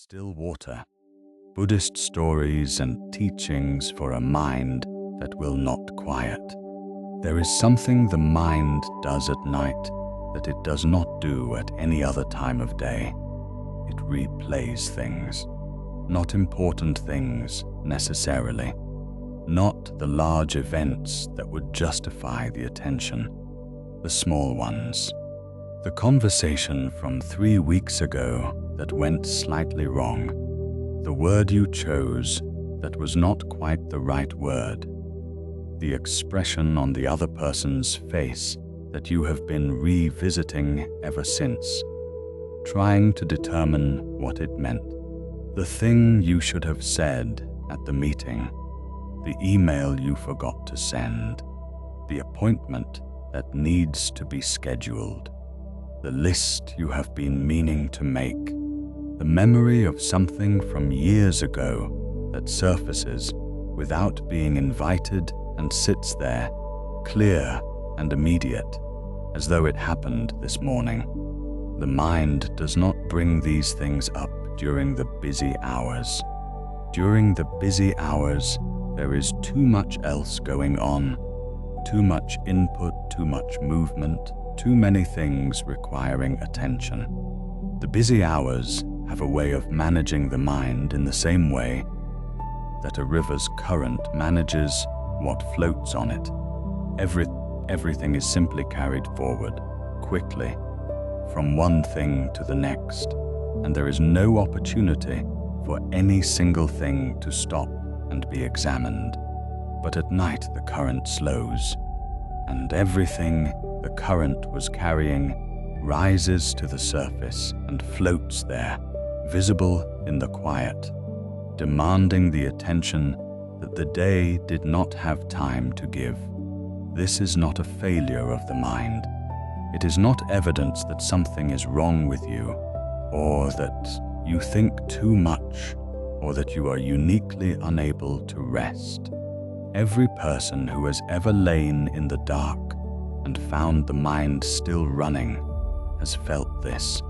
Still water, Buddhist stories and teachings for a mind that will not quiet. There is something the mind does at night that it does not do at any other time of day. It replays things, not important things necessarily, not the large events that would justify the attention, the small ones. The conversation from 3 weeks ago that went slightly wrong, the word you chose that was not quite the right word, the expression on the other person's face that you have been revisiting ever since, trying to determine what it meant, the thing you should have said at the meeting, the email you forgot to send, the appointment that needs to be scheduled, the list you have been meaning to make, the memory of something from years ago that surfaces without being invited and sits there, clear and immediate, as though it happened this morning. The mind does not bring these things up during the busy hours. During the busy hours, there is too much else going on, too much input, too much movement, too many things requiring attention. The busy hours have a way of managing the mind in the same way that a river's current manages what floats on it. Everything is simply carried forward, quickly, from one thing to the next, and there is no opportunity for any single thing to stop and be examined. But at night the current slows, and everything the current was carrying rises to the surface and floats there, visible in the quiet, demanding the attention that the day did not have time to give. This is not a failure of the mind. It is not evidence that something is wrong with you, or that you think too much, or that you are uniquely unable to rest. Every person who has ever lain in the dark and found the mind still running has felt this.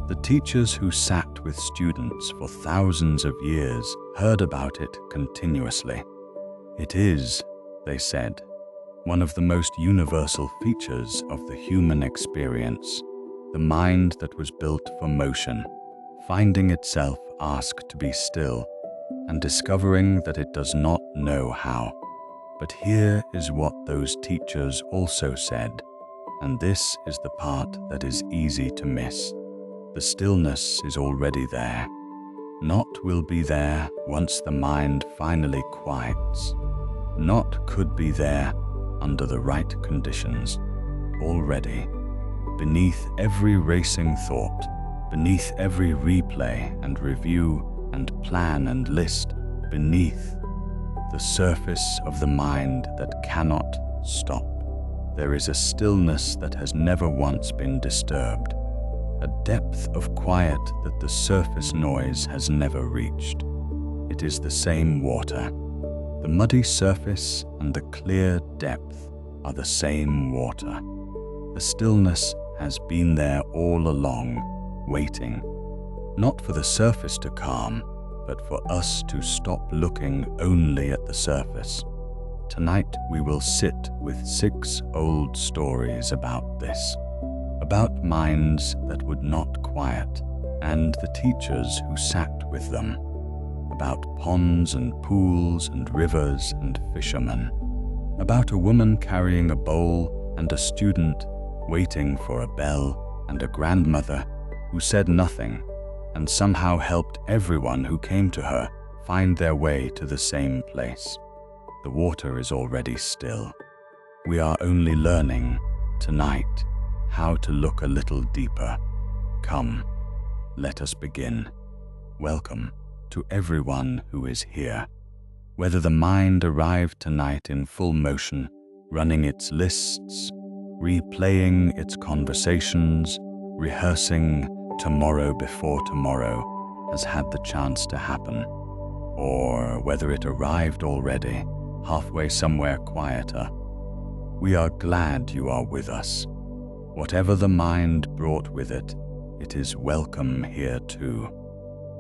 The teachers who sat with students for thousands of years heard about it continuously. It is, they said, one of the most universal features of the human experience, the mind that was built for motion, finding itself asked to be still and discovering that it does not know how. But here is what those teachers also said, and this is the part that is easy to miss. The stillness is already there. Not will be there once the mind finally quiets. Not could be there under the right conditions. Already, beneath every racing thought, beneath every replay and review and plan and list, beneath the surface of the mind that cannot stop, there is a stillness that has never once been disturbed, a depth of quiet that the surface noise has never reached. It is the same water. The muddy surface and the clear depth are the same water. The stillness has been there all along, waiting, not for the surface to calm, but for us to stop looking only at the surface. Tonight we will sit with 6 old stories about this, about minds that would not quiet, and the teachers who sat with them, about ponds and pools and rivers and fishermen, about a woman carrying a bowl and a student waiting for a bell and a grandmother who said nothing and somehow helped everyone who came to her find their way to the same place. The water is already still. We are only learning tonight how to look a little deeper. Come, let us begin. Welcome to everyone who is here. Whether the mind arrived tonight in full motion, running its lists, replaying its conversations, rehearsing tomorrow before tomorrow has had the chance to happen, or whether it arrived already, halfway somewhere quieter. We are glad you are with us. Whatever the mind brought with it, it is welcome here too.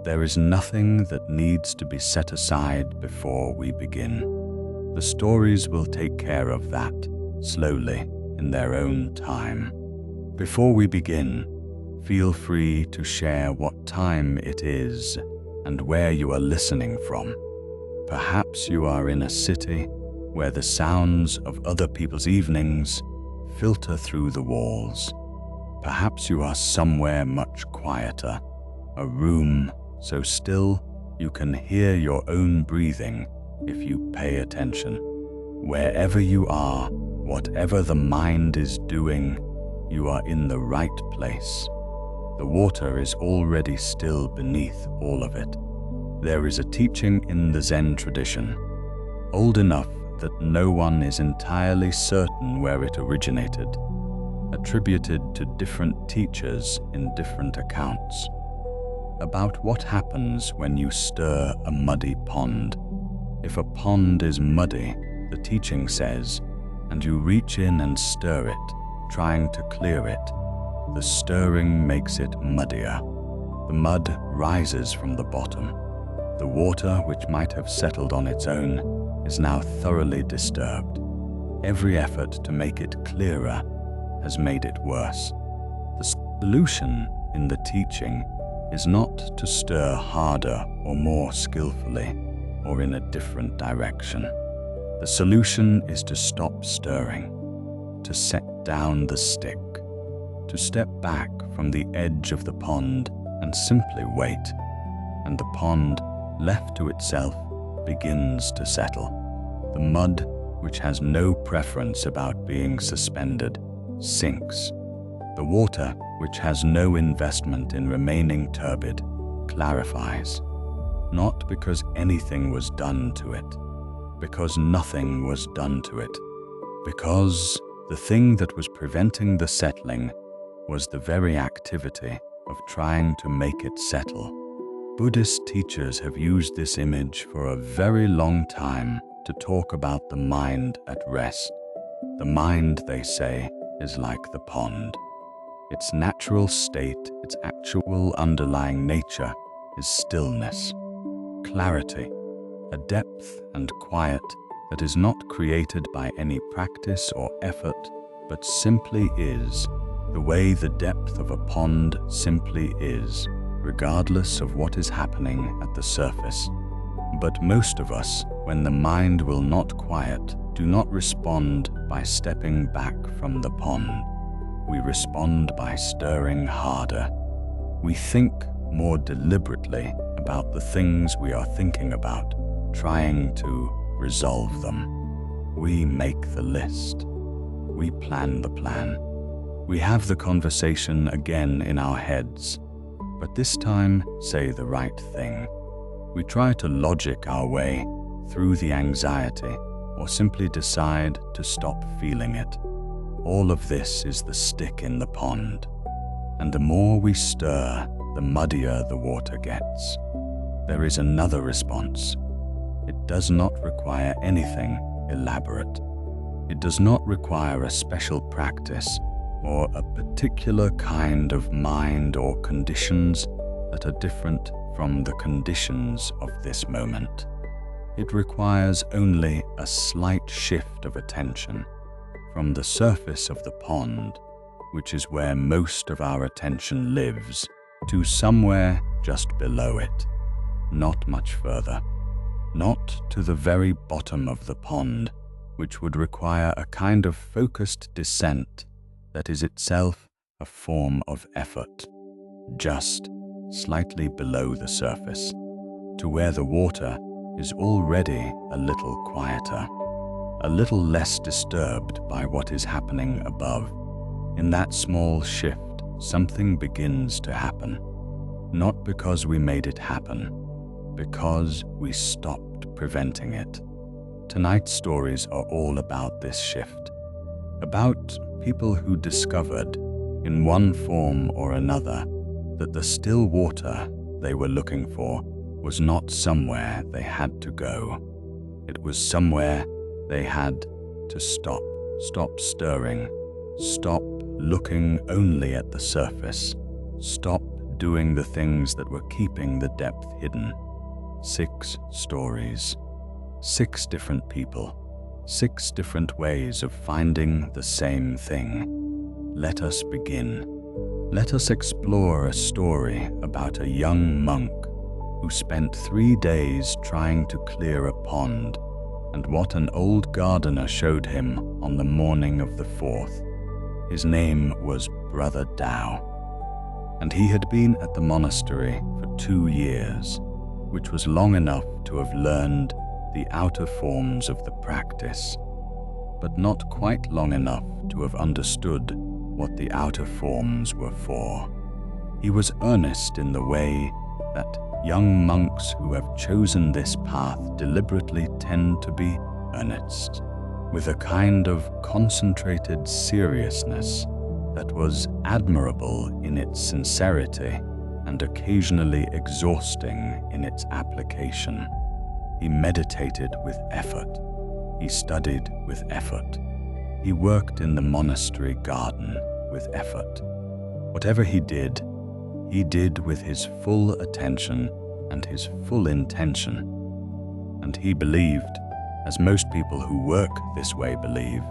There is nothing that needs to be set aside before we begin. The stories will take care of that, slowly, in their own time. Before we begin, feel free to share what time it is and where you are listening from. Perhaps you are in a city where the sounds of other people's evenings filter through the walls. Perhaps you are somewhere much quieter, a room so still you can hear your own breathing if you pay attention. Wherever you are, whatever the mind is doing, you are in the right place. The water is already still beneath all of it. There is a teaching in the Zen tradition, old enough that no one is entirely certain where it originated, attributed to different teachers in different accounts, about what happens when you stir a muddy pond. If a pond is muddy, the teaching says, and you reach in and stir it, trying to clear it, the stirring makes it muddier. The mud rises from the bottom. The water, which might have settled on its own, is now thoroughly disturbed. Every effort to make it clearer has made it worse. The solution in the teaching is not to stir harder or more skillfully or in a different direction. The solution is to stop stirring, to set down the stick, to step back from the edge of the pond and simply wait, and the pond, left to itself, begins to settle. The mud, which has no preference about being suspended, sinks. The water, which has no investment in remaining turbid, clarifies, not because anything was done to it, because nothing was done to it, because the thing that was preventing the settling was the very activity of trying to make it settle. Buddhist teachers have used this image for a very long time to talk about the mind at rest. The mind, they say, is like the pond. Its natural state, its actual underlying nature, is stillness, clarity, a depth and quiet that is not created by any practice or effort, but simply is, the way the depth of a pond simply is, regardless of what is happening at the surface. But most of us, when the mind will not quiet, do not respond by stepping back from the pond. We respond by stirring harder. We think more deliberately about the things we are thinking about, trying to resolve them. We make the list. We plan the plan. We have the conversation again in our heads, but this time say the right thing. We try to logic our way through the anxiety or simply decide to stop feeling it. All of this is the stick in the pond, and the more we stir, the muddier the water gets. There is another response. It does not require anything elaborate. It does not require a special practice or a particular kind of mind or conditions that are different from the conditions of this moment. It requires only a slight shift of attention from the surface of the pond, which is where most of our attention lives, to somewhere just below it, not much further, not to the very bottom of the pond, which would require a kind of focused descent that is itself a form of effort, just slightly below the surface, to where the water is already a little quieter, a little less disturbed by what is happening above. In that small shift, something begins to happen, not because we made it happen, because we stopped preventing it. Tonight's stories are all about this shift, about people who discovered, in one form or another, that the still water they were looking for was not somewhere they had to go. It was somewhere they had to stop stirring, stop looking only at the surface, stop doing the things that were keeping the depth hidden. 6 stories, 6 different people, 6 different ways of finding the same thing. Let us begin. Let us explore a story about a young monk who spent 3 days trying to clear a pond, and what an old gardener showed him on the morning of the 4th. His name was Brother Tao, and he had been at the monastery for 2 years, which was long enough to have learned the outer forms of the practice, but not quite long enough to have understood what the outer forms were for. He was earnest in the way that young monks who have chosen this path deliberately tend to be earnest, with a kind of concentrated seriousness that was admirable in its sincerity and occasionally exhausting in its application. He meditated with effort. He studied with effort. He worked in the monastery garden with effort. Whatever he did with his full attention and his full intention. And he believed, as most people who work this way believe,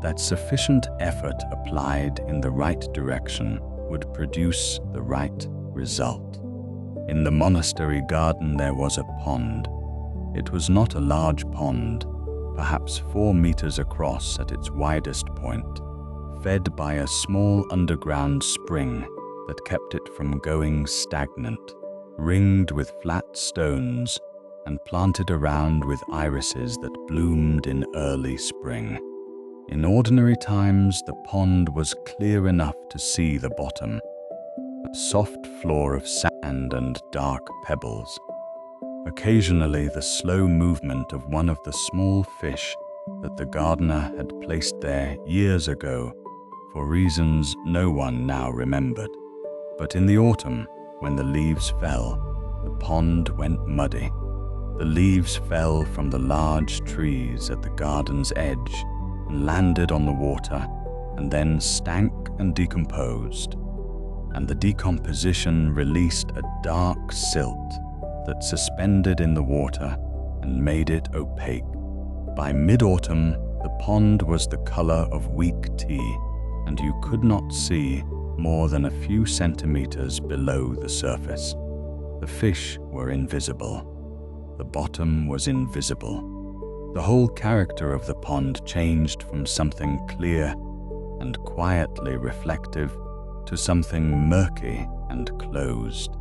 that sufficient effort applied in the right direction would produce the right result. In the monastery garden there was a pond. It was not a large pond, perhaps 4 meters across at its widest point, fed by a small underground spring that kept it from going stagnant, ringed with flat stones and planted around with irises that bloomed in early spring. In ordinary times, the pond was clear enough to see the bottom, a soft floor of sand and dark pebbles. Occasionally, the slow movement of one of the small fish that the gardener had placed there years ago for reasons no one now remembered. But in the autumn, when the leaves fell, the pond went muddy. The leaves fell from the large trees at the garden's edge and landed on the water, and then stank and decomposed. And the decomposition released a dark silt that suspended in the water and made it opaque. By mid-autumn, the pond was the color of weak tea, and you could not see more than a few centimeters below the surface. The fish were invisible. The bottom was invisible. The whole character of the pond changed from something clear and quietly reflective to something murky and closed.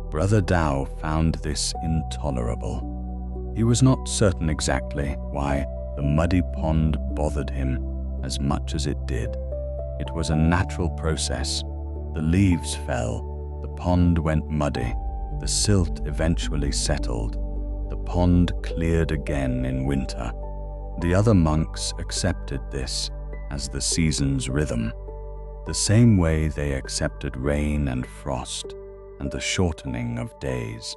Brother Tao found this intolerable. He was not certain exactly why the muddy pond bothered him as much as it did. It was a natural process. The leaves fell, the pond went muddy, the silt eventually settled, the pond cleared again in winter. The other monks accepted this as the season's rhythm, the same way they accepted rain and frost and the shortening of days.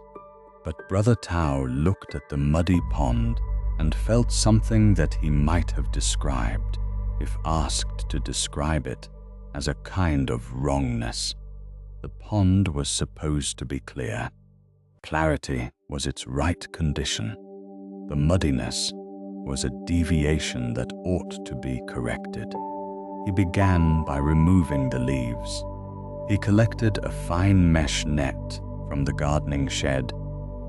But Brother Tao looked at the muddy pond and felt something that he might have described, if asked to describe it, as a kind of wrongness. The pond was supposed to be clear. Clarity was its right condition. The muddiness was a deviation that ought to be corrected. He began by removing the leaves. He collected a fine mesh net from the gardening shed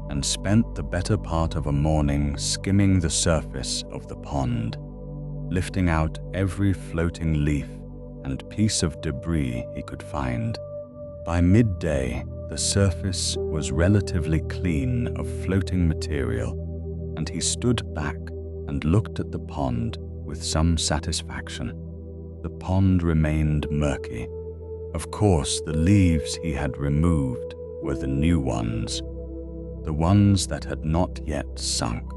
and spent the better part of a morning skimming the surface of the pond, lifting out every floating leaf and piece of debris he could find. By midday, the surface was relatively clean of floating material, and he stood back and looked at the pond with some satisfaction. The pond remained murky. Of course, the leaves he had removed were the new ones, the ones that had not yet sunk.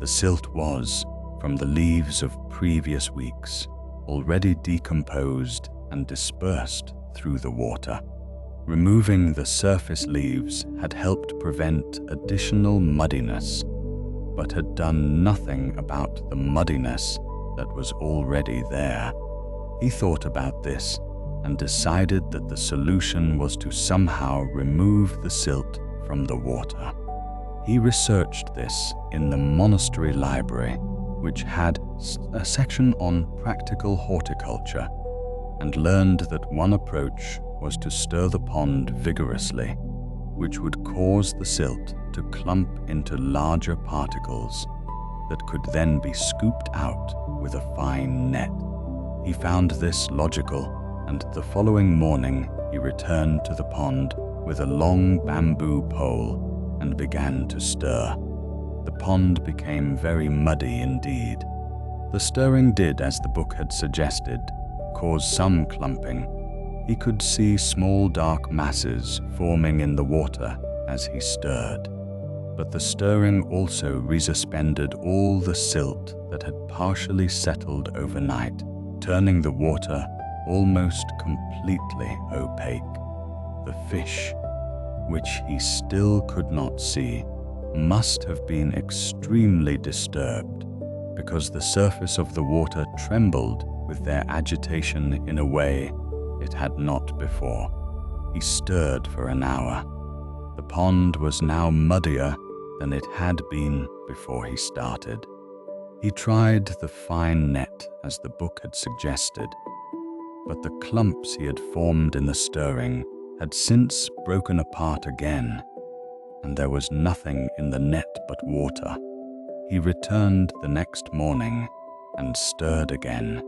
The silt was, from the leaves of previous weeks, already decomposed and dispersed through the water. Removing the surface leaves had helped prevent additional muddiness, but had done nothing about the muddiness that was already there. He thought about this and decided that the solution was to somehow remove the silt from the water. He researched this in the monastery library, which had a section on practical horticulture, and learned that one approach was to stir the pond vigorously, which would cause the silt to clump into larger particles that could then be scooped out with a fine net. He found this logical, and the following morning he returned to the pond with a long bamboo pole and began to stir. The pond became very muddy indeed. The stirring did, as the book had suggested, cause some clumping. He could see small dark masses forming in the water as he stirred. But the stirring also resuspended all the silt that had partially settled overnight, turning the water almost completely opaque. The fish, which he still could not see, must have been extremely disturbed, because the surface of the water trembled with their agitation in a way it had not before. He stirred for an hour. The pond was now muddier than it had been before he started. He tried the fine net as the book had suggested, but the clumps he had formed in the stirring had since broken apart again, and there was nothing in the net but water. He returned the next morning and stirred again,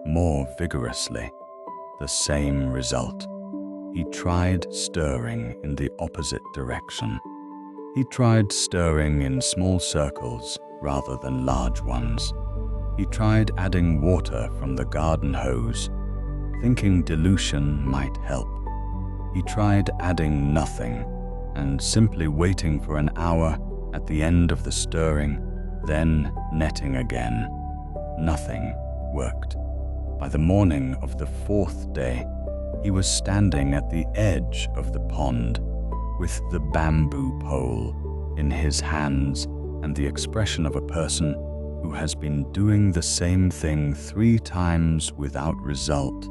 more vigorously. The same result. He tried stirring in the opposite direction. He tried stirring in small circles rather than large ones. He tried adding water from the garden hose, thinking dilution might help. He tried adding nothing and simply waiting for an hour at the end of the stirring, then netting again. Nothing worked. By the morning of the fourth day, he was standing at the edge of the pond with the bamboo pole in his hands and the expression of a person who has been doing the same thing 3 times without result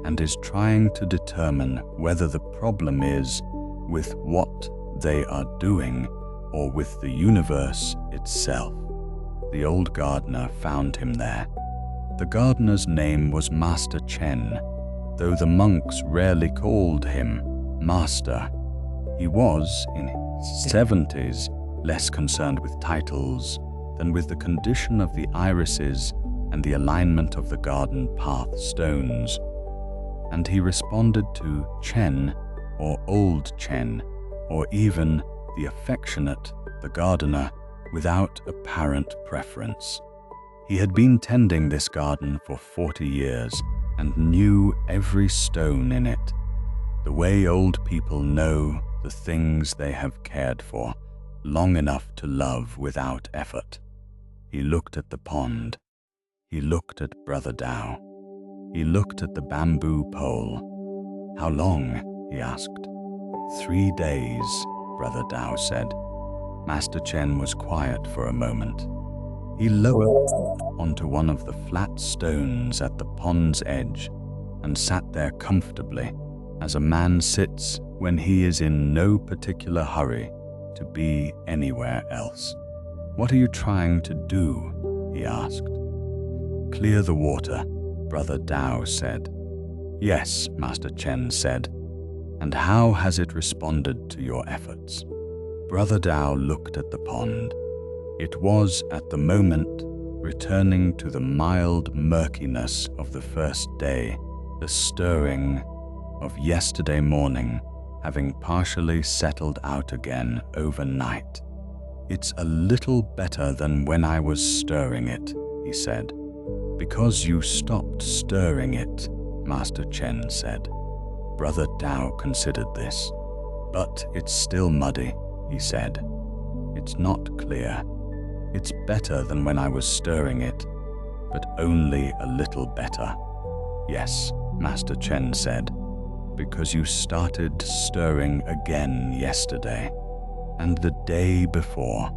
and is trying to determine whether the problem is with what they are doing or with the universe itself. The old gardener found him there. The gardener's name was Master Chen, though the monks rarely called him Master. He was, in his 70s, less concerned with titles than with the condition of the irises and the alignment of the garden path stones, and he responded to Chen or Old Chen, or even the affectionate, the gardener, without apparent preference. He had been tending this garden for 40 years and knew every stone in it, the way old people know the things they have cared for, long enough to love without effort. He looked at the pond. He looked at Brother Tao. He looked at the bamboo pole. "How long?" he asked. 3 days, Brother Tao said. Master Chen was quiet for a moment. He lowered onto one of the flat stones at the pond's edge and sat there comfortably, as a man sits when he is in no particular hurry to be anywhere else. "What are you trying to do?" he asked. "Clear the water," Brother Tao said. "Yes," Master Chen said. "And how has it responded to your efforts?" Brother Tao looked at the pond. It was, at the moment, returning to the mild murkiness of the first day, the stirring of yesterday morning having partially settled out again overnight. "It's a little better than when I was stirring it," he said. "Because you stopped stirring it," Master Chen said. Brother Tao considered this. "But it's still muddy," he said. "It's not clear. It's better than when I was stirring it, but only a little better." "Yes," Master Chen said, "because you started stirring again yesterday, and the day before."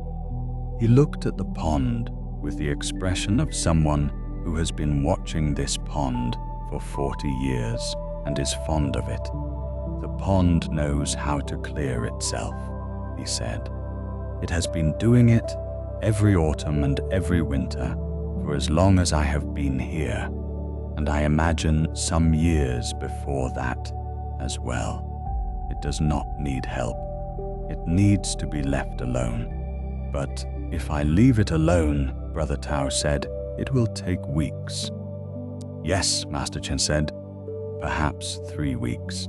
He looked at the pond with the expression of someone who has been watching this pond for 40 years. and is fond of it. The pond knows how to clear itself, he said. It has been doing it every autumn and every winter for as long as I have been here, and I imagine some years before that as well. It does not need help. It needs to be left alone. But if I leave it alone, Brother Tao said, it will take weeks. Yes, Master Chen said, perhaps 3 weeks,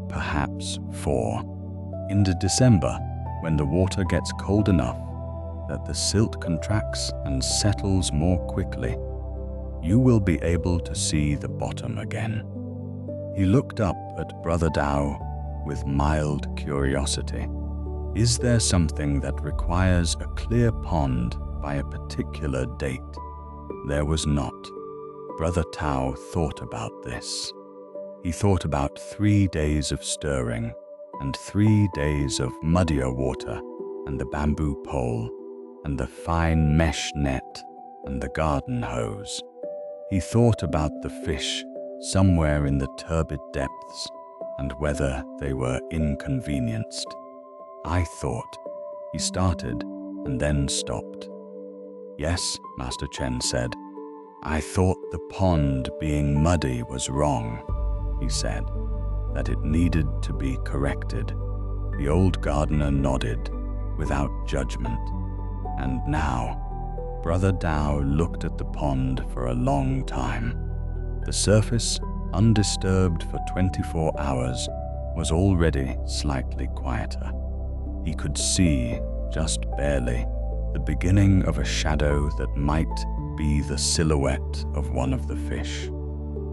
perhaps 4. In December, when the water gets cold enough that the silt contracts and settles more quickly, you will be able to see the bottom again. He looked up at Brother Tao with mild curiosity. Is there something that requires a clear pond by a particular date? There was not. Brother Tao thought about this. He thought about 3 days of stirring and 3 days of muddier water and the bamboo pole and the fine mesh net and the garden hose. He thought about the fish somewhere in the turbid depths and whether they were inconvenienced. I thought. He started and then stopped. Yes, Master Chen said. I thought the pond being muddy was wrong, he said, that it needed to be corrected. The old gardener nodded without judgment. And now, Brother Tao looked at the pond for a long time. The surface, undisturbed for 24 hours, was already slightly quieter. He could see, just barely, the beginning of a shadow that might be the silhouette of one of the fish.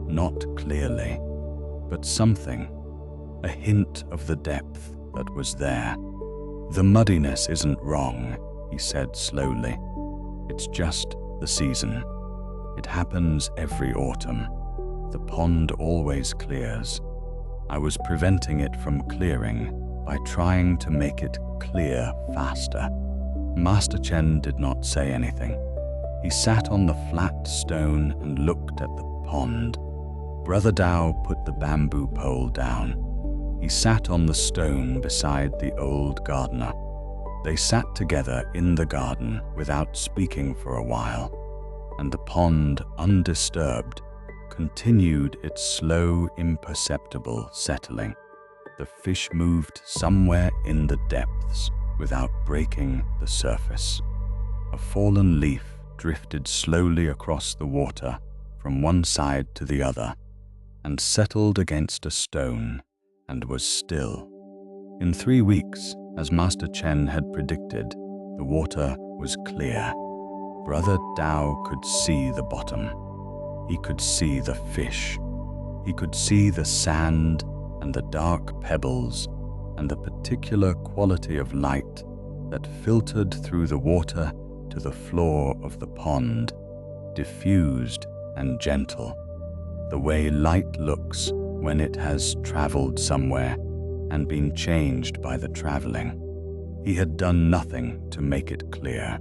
Not clearly, but something, a hint of the depth that was there. The muddiness isn't wrong, he said slowly. It's just the season. It happens every autumn. The pond always clears. I was preventing it from clearing by trying to make it clear faster. Master Chen did not say anything. He sat on the flat stone and looked at the pond. Brother Tao put the bamboo pole down. He sat on the stone beside the old gardener. They sat together in the garden without speaking for a while, and the pond, undisturbed, continued its slow, imperceptible settling. The fish moved somewhere in the depths without breaking the surface. A fallen leaf drifted slowly across the water from one side to the other and settled against a stone and was still. In 3 weeks, as Master Chen had predicted, the water was clear. Brother Tao could see the bottom. He could see the fish. He could see the sand and the dark pebbles and the particular quality of light that filtered through the water to the floor of the pond, diffused and gentle, the way light looks when it has traveled somewhere and been changed by the traveling. He had done nothing to make it clear.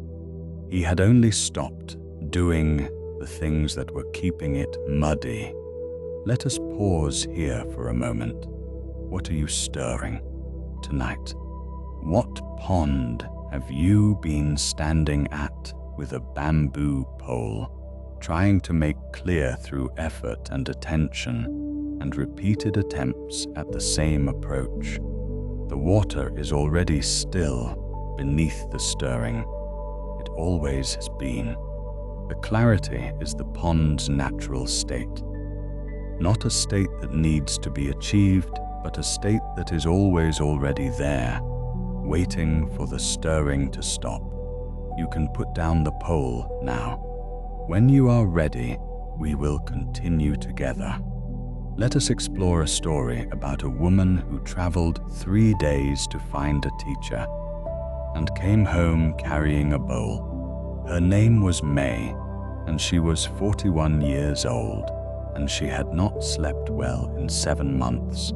He had only stopped doing the things that were keeping it muddy. Let us pause here for a moment. What are you stirring tonight? What pond have you been standing at with a bamboo pole, trying to make clear through effort and attention and repeated attempts at the same approach? The water is already still beneath the stirring. It always has been. The clarity is the pond's natural state. Not a state that needs to be achieved, but a state that is always already there, waiting for the stirring to stop. You can put down the pole now. When you are ready, we will continue together. Let us explore a story about a woman who traveled 3 days to find a teacher and came home carrying a bowl. Her name was May, and she was 41 years old, and she had not slept well in 7 months.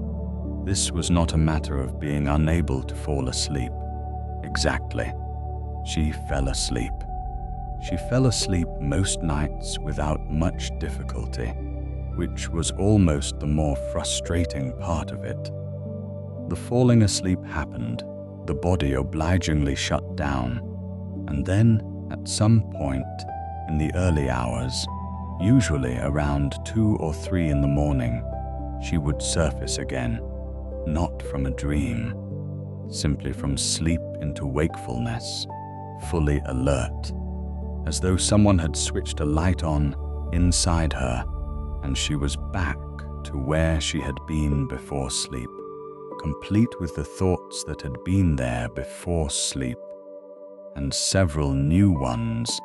This was not a matter of being unable to fall asleep. Exactly. She fell asleep. She fell asleep most nights without much difficulty. which was almost the more frustrating part of it. The falling asleep happened, the body obligingly shut down, and then, at some point in the early hours, usually around 2 or 3 in the morning, she would surface again, not from a dream, simply from sleep into wakefulness, fully alert, as though someone had switched a light on inside her and she was back to where she had been before sleep, complete with the thoughts that had been there before sleep, and several new ones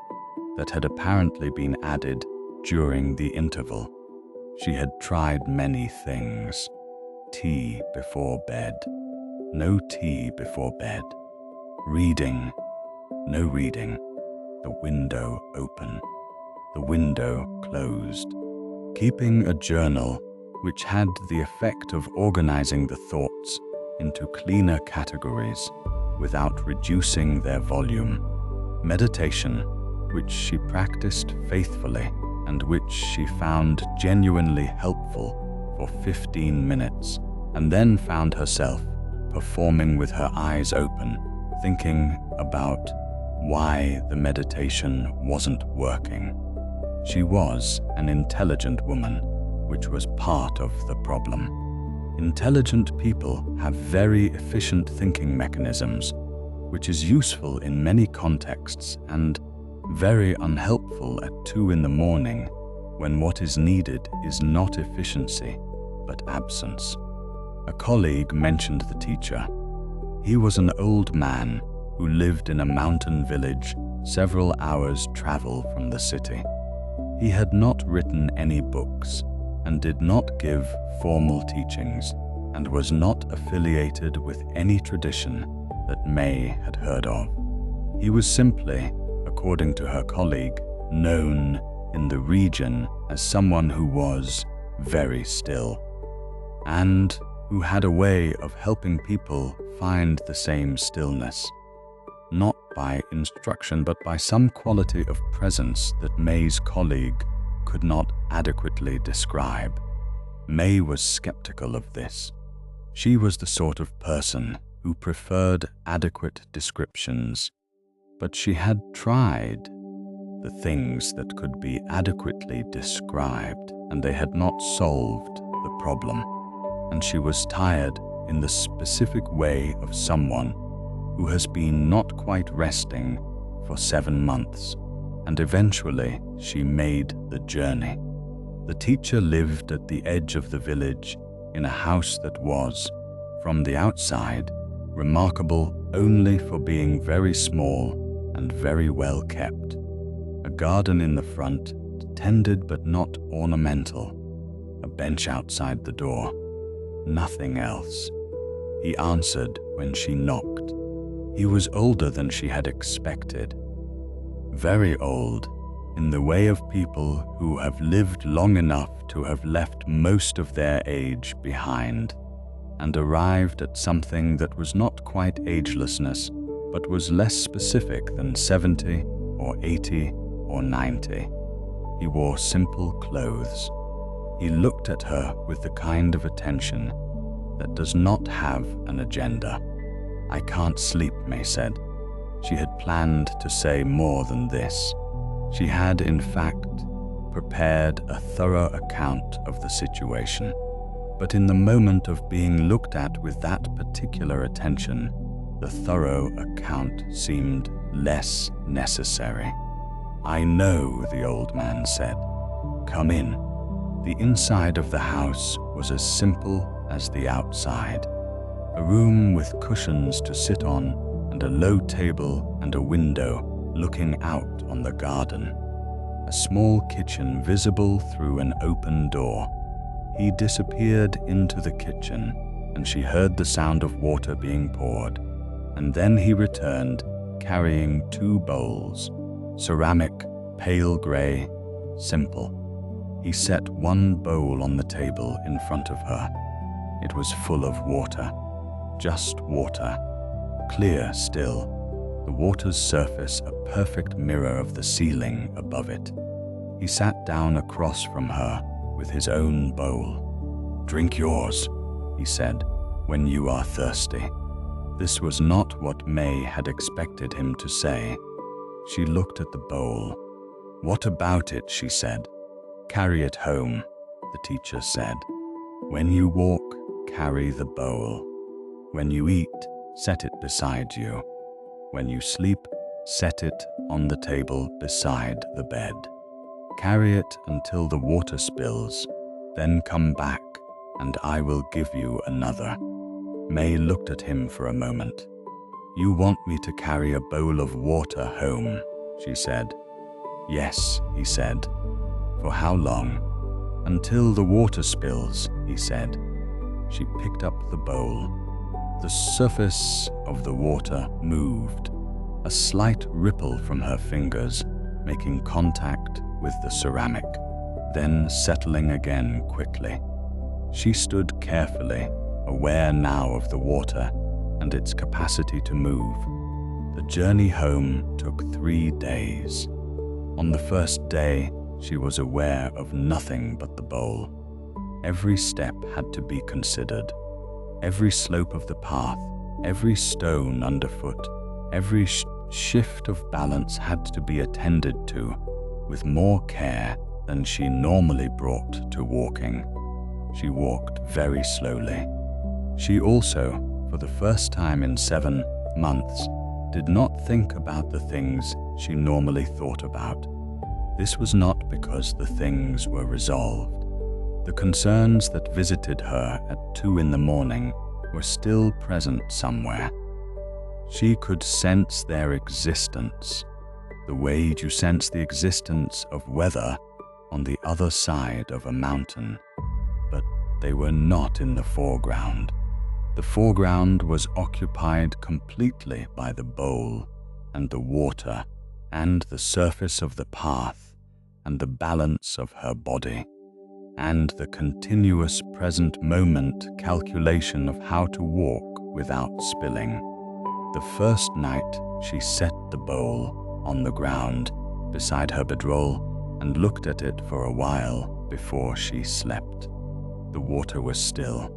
that had apparently been added during the interval. She had tried many things. Tea before bed, no tea before bed. Reading, no reading. The window open, the window closed. Keeping a journal, which had the effect of organizing the thoughts into cleaner categories without reducing their volume. Meditation, which she practiced faithfully and which she found genuinely helpful for 15 minutes, and then found herself performing with her eyes open, thinking about why the meditation wasn't working. She was an intelligent woman, which was part of the problem. Intelligent people have very efficient thinking mechanisms, which is useful in many contexts and very unhelpful at 2 in the morning, when what is needed is not efficiency, but absence. A colleague mentioned the teacher. He was an old man who lived in a mountain village several hours' travel from the city. He had not written any books and did not give formal teachings and was not affiliated with any tradition that May had heard of. He was simply, according to her colleague, known in the region as someone who was very still and who had a way of helping people find the same stillness, not by instruction but by some quality of presence that May's colleague could not adequately describe. May was skeptical of this. She was the sort of person who preferred adequate descriptions, but she had tried the things that could be adequately described, and they had not solved the problem. And she was tired in the specific way of someone who has been not quite resting for 7 months, and eventually she made the journey. The teacher lived at the edge of the village in a house that was, from the outside, remarkable only for being very small and very well kept. A garden in the front, tended but not ornamental. A bench outside the door. Nothing else. He answered when she knocked. He was older than she had expected. Very old, in the way of people who have lived long enough to have left most of their age behind, and arrived at something that was not quite agelessness, but was less specific than 70 or 80 or 90. He wore simple clothes. He looked at her with the kind of attention that does not have an agenda. "I can't sleep," May said. She had planned to say more than this. She had, in fact, prepared a thorough account of the situation. But in the moment of being looked at with that particular attention, the thorough account seemed less necessary. "I know," the old man said. "Come in." The inside of the house was as simple as the outside. A room with cushions to sit on and a low table and a window looking out on the garden. A small kitchen visible through an open door. He disappeared into the kitchen and she heard the sound of water being poured, and then he returned carrying 2 bowls, ceramic, pale grey, simple. He set 1 bowl on the table in front of her. It was full of water, just water, clear still, the water's surface a perfect mirror of the ceiling above it. He sat down across from her with his own bowl. "Drink yours," he said, "when you are thirsty." This was not what May had expected him to say. She looked at the bowl. "What about it?" she said. "Carry it home," the teacher said. "When you walk, carry the bowl. When you eat, set it beside you. When you sleep, set it on the table beside the bed. Carry it until the water spills, then come back, and I will give you another." May looked at him for a moment. "You want me to carry a bowl of water home?" she said. "Yes," he said. "For how long?" "Until the water spills," he said. She picked up the bowl. The surface of the water moved, a slight ripple from her fingers, making contact with the ceramic, then settling again quickly. She stood carefully, aware now of the water and its capacity to move. The journey home took 3 days. On the first day, she was aware of nothing but the bowl. Every step had to be considered. Every slope of the path, every stone underfoot, every shift of balance had to be attended to with more care than she normally brought to walking. She walked very slowly. She also, for the first time in 7 months, did not think about the things she normally thought about. This was not because the things were resolved. The concerns that visited her at 2 in the morning were still present somewhere. She could sense their existence, the way you sense the existence of weather on the other side of a mountain. But they were not in the foreground. The foreground was occupied completely by the bowl and the water and the surface of the path and the balance of her body and the continuous present moment calculation of how to walk without spilling. The first night she set the bowl on the ground beside her bedroll and looked at it for a while before she slept. The water was still.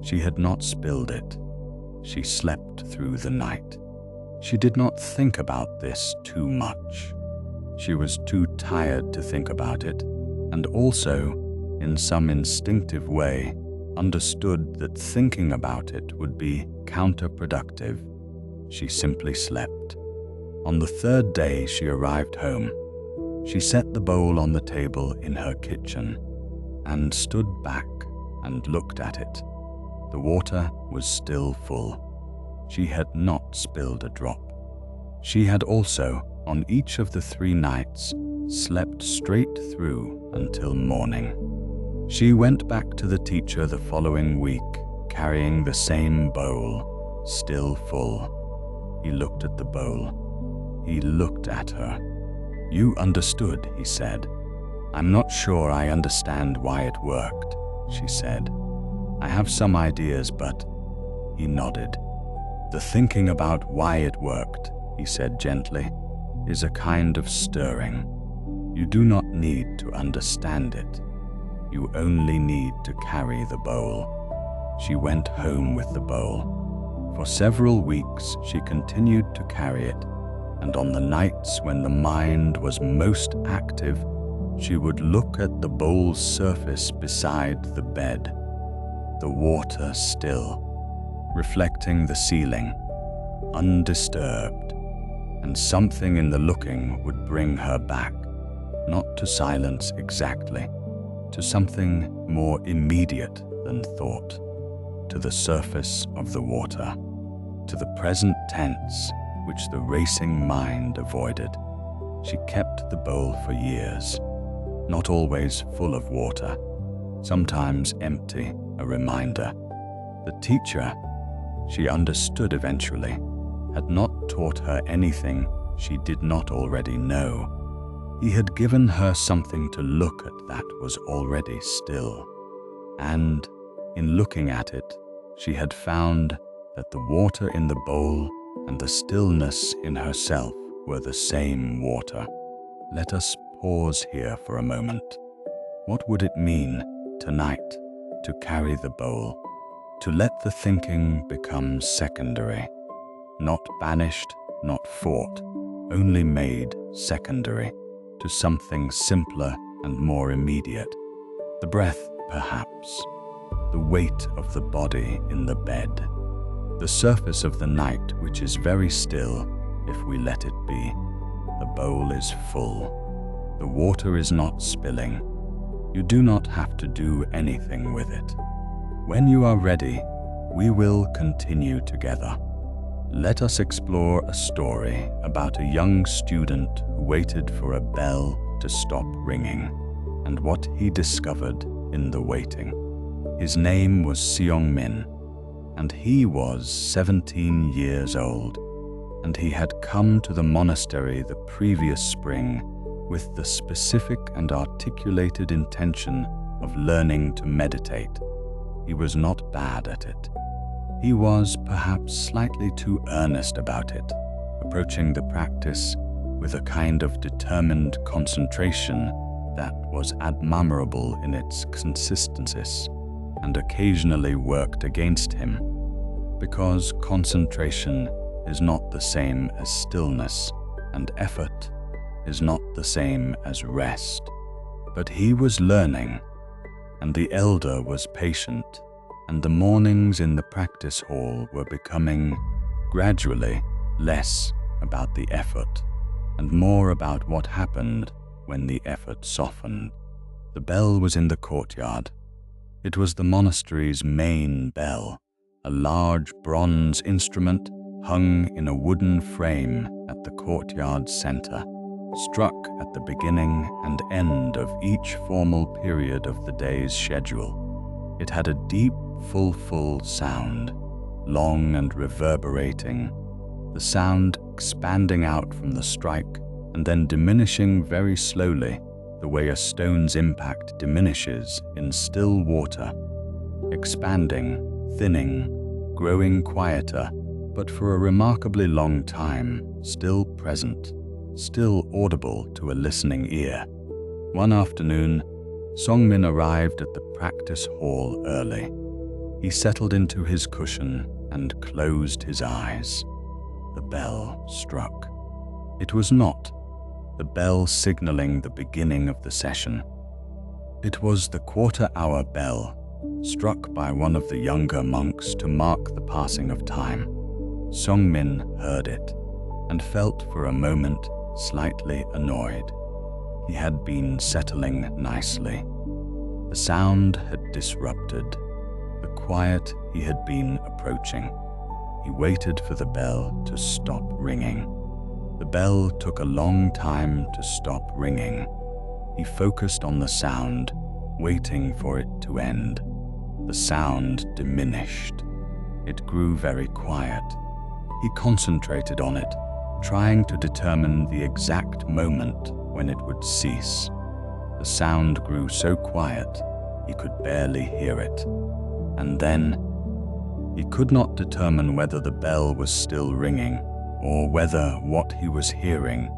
She had not spilled it. She slept through the night. She did not think about this too much. She was too tired to think about it, and also, in some instinctive way, understood that thinking about it would be counterproductive. She simply slept. On the 3rd day she arrived home. She set the bowl on the table in her kitchen and stood back and looked at it. The water was still full. She had not spilled a drop. She had also, on each of the 3 nights, slept straight through until morning. She went back to the teacher the following week, carrying the same bowl, still full. He looked at the bowl. He looked at her. "You understood," he said. "I'm not sure I understand why it worked," she said. "I have some ideas, but..." He nodded. "The thinking about why it worked," he said gently, "is a kind of stirring. You do not need to understand it. You only need to carry the bowl." She went home with the bowl. For several weeks she continued to carry it, and on the nights when the mind was most active, she would look at the bowl's surface beside the bed, the water still, reflecting the ceiling, undisturbed, and something in the looking would bring her back, not to silence exactly, to something more immediate than thought, to the surface of the water, to the present tense which the racing mind avoided. She kept the bowl for years, not always full of water, sometimes empty, a reminder. The teacher, she understood eventually, had not taught her anything she did not already know. He had given her something to look at that was already still. And, in looking at it, she had found that the water in the bowl and the stillness in herself were the same water. Let us pause here for a moment. What would it mean tonight to carry the bowl, to let the thinking become secondary, not banished, not fought, only made secondary to something simpler and more immediate? The breath, perhaps, the weight of the body in the bed, the surface of the night which is very still if we let it be. The bowl is full. The water is not spilling. You do not have to do anything with it. When you are ready, we will continue together. Let us explore a story about a young student who waited for a bell to stop ringing and what he discovered in the waiting. His name was Seong-min, and he was 17 years old, and he had come to the monastery the previous spring with the specific and articulated intention of learning to meditate. He was not bad at it. He was perhaps slightly too earnest about it, approaching the practice with a kind of determined concentration that was admirable in its consistencies and occasionally worked against him, because concentration is not the same as stillness, and effort is not the same as rest. But he was learning, and the elder was patient, and the mornings in the practice hall were becoming gradually less about the effort and more about what happened when the effort softened. The bell was in the courtyard. It was the monastery's main bell, a large bronze instrument hung in a wooden frame at the courtyard center, struck at the beginning and end of each formal period of the day's schedule. It had a deep, full sound, long and reverberating, the sound expanding out from the strike and then diminishing very slowly, the way a stone's impact diminishes in still water, expanding, thinning, growing quieter, but for a remarkably long time, still present, still audible to a listening ear. One afternoon, Seong-min arrived at the practice hall early. He settled into his cushion and closed his eyes. The bell struck. It was not the bell signaling the beginning of the session. It was the quarter-hour bell, struck by one of the younger monks to mark the passing of time. Seong-min heard it and felt for a moment slightly annoyed. He had been settling nicely. The sound had disrupted the quiet he had been approaching. He waited for the bell to stop ringing. The bell took a long time to stop ringing. He focused on the sound, waiting for it to end. The sound diminished. It grew very quiet. He concentrated on it, trying to determine the exact moment when it would cease. The sound grew so quiet he could barely hear it. And then he could not determine whether the bell was still ringing or whether what he was hearing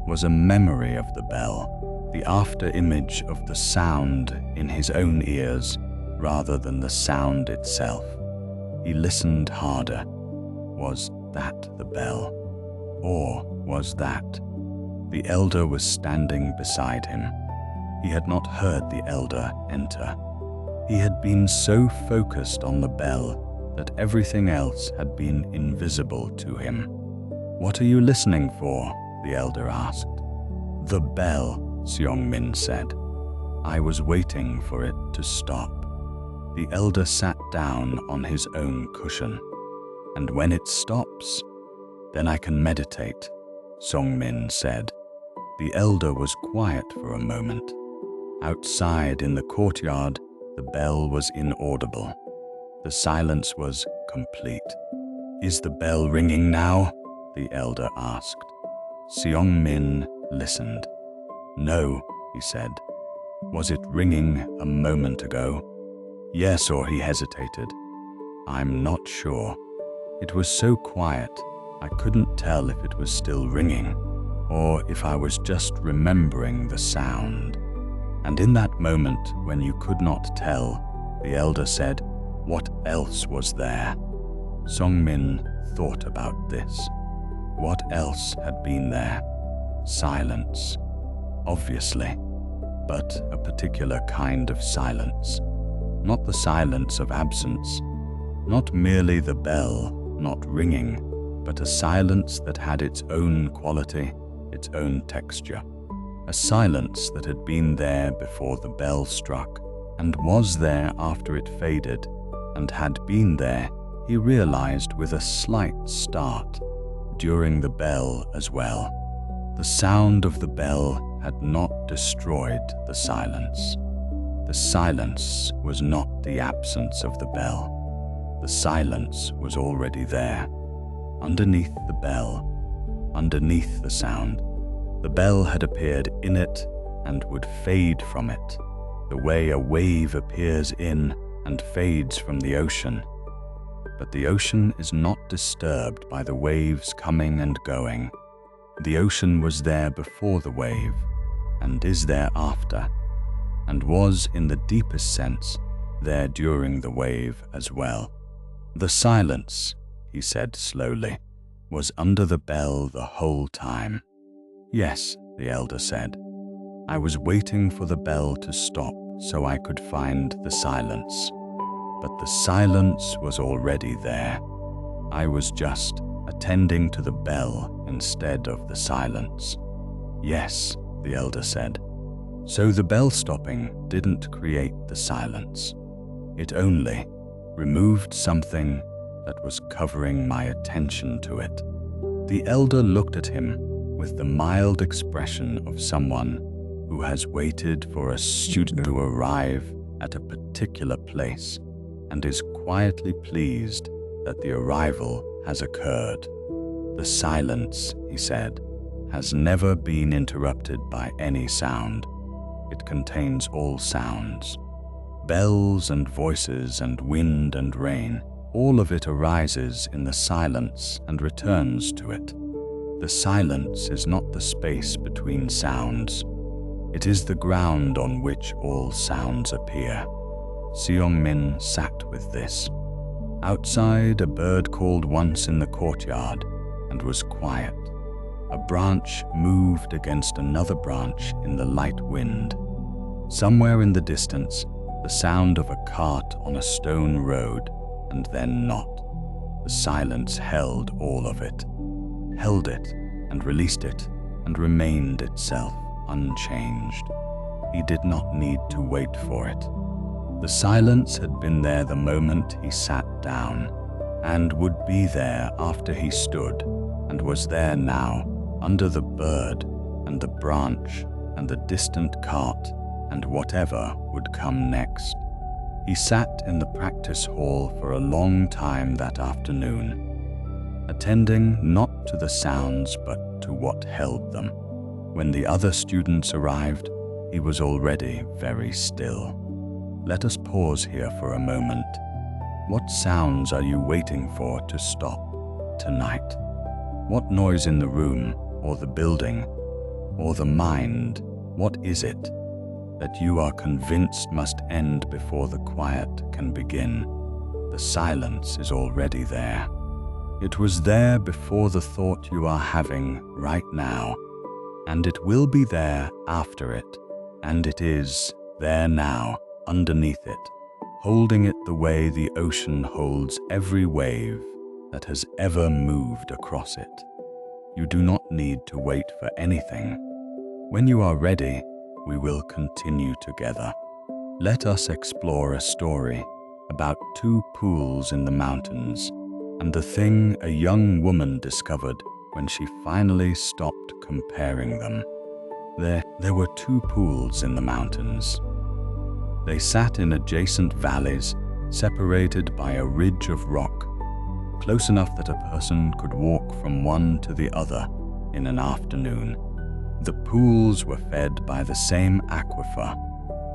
was a memory of the bell, the after-image of the sound in his own ears rather than the sound itself. He listened harder. Was that the bell? Or was that? The elder was standing beside him. He had not heard the elder enter. He had been so focused on the bell that everything else had been invisible to him. "What are you listening for?" the elder asked. "The bell," Seong-min said. "I was waiting for it to stop." The elder sat down on his own cushion. "And when it stops, then I can meditate," Seong-min said. The elder was quiet for a moment. Outside in the courtyard, the bell was inaudible. The silence was complete. "Is the bell ringing now?" the elder asked. Seong-min listened. "No," he said. "Was it ringing a moment ago?" "Yes," or he hesitated. "I'm not sure. It was so quiet, I couldn't tell if it was still ringing, or if I was just remembering the sound." And in that moment when you could not tell, the elder said, "What else was there?" Songmin thought about this. What else had been there? Silence, obviously, but a particular kind of silence. Not the silence of absence, not merely the bell not ringing, but a silence that had its own quality, its own texture. A silence that had been there before the bell struck, and was there after it faded, and had been there, he realized, with a slight start, during the bell as well. The sound of the bell had not destroyed the silence. The silence was not the absence of the bell. The silence was already there, underneath the bell, underneath the sound. The bell had appeared in it and would fade from it, the way a wave appears in and fades from the ocean. But the ocean is not disturbed by the waves coming and going. The ocean was there before the wave, and is there after, and was, in the deepest sense, there during the wave as well. The silence, he said slowly, was under the bell the whole time. Yes, the elder said. I was waiting for the bell to stop so I could find the silence. But the silence was already there. I was just attending to the bell instead of the silence. Yes, the elder said. So the bell stopping didn't create the silence. It only removed something that was covering my attention to it. The elder looked at him with the mild expression of someone who has waited for a student to arrive at a particular place and is quietly pleased that the arrival has occurred. The silence, he said, has never been interrupted by any sound. It contains all sounds. Bells and voices and wind and rain, all of it arises in the silence and returns to it. The silence is not the space between sounds. It is the ground on which all sounds appear. Seong-min sat with this. Outside, a bird called once in the courtyard and was quiet. A branch moved against another branch in the light wind. Somewhere in the distance, the sound of a cart on a stone road, and then not. The silence held all of it, held it and released it, and remained itself unchanged. He did not need to wait for it. The silence had been there the moment he sat down, and would be there after he stood, and was there now, under the bird, and the branch, and the distant cart, and whatever would come next. He sat in the practice hall for a long time that afternoon, attending not to the sounds but to what held them. When the other students arrived, he was already very still. Let us pause here for a moment. What sounds are you waiting for to stop tonight? What noise in the room, or the building, or the mind, what is it that you are convinced must end before the quiet can begin? The silence is already there. It was there before the thought you are having right now, and it will be there after it, and it is there now, underneath it, holding it the way the ocean holds every wave that has ever moved across it. You do not need to wait for anything. When you are ready, we will continue together. Let us explore a story about two pools in the mountains and the thing a young woman discovered when she finally stopped comparing them. There were two pools in the mountains. They sat in adjacent valleys, separated by a ridge of rock, close enough that a person could walk from one to the other in an afternoon. The pools were fed by the same aquifer,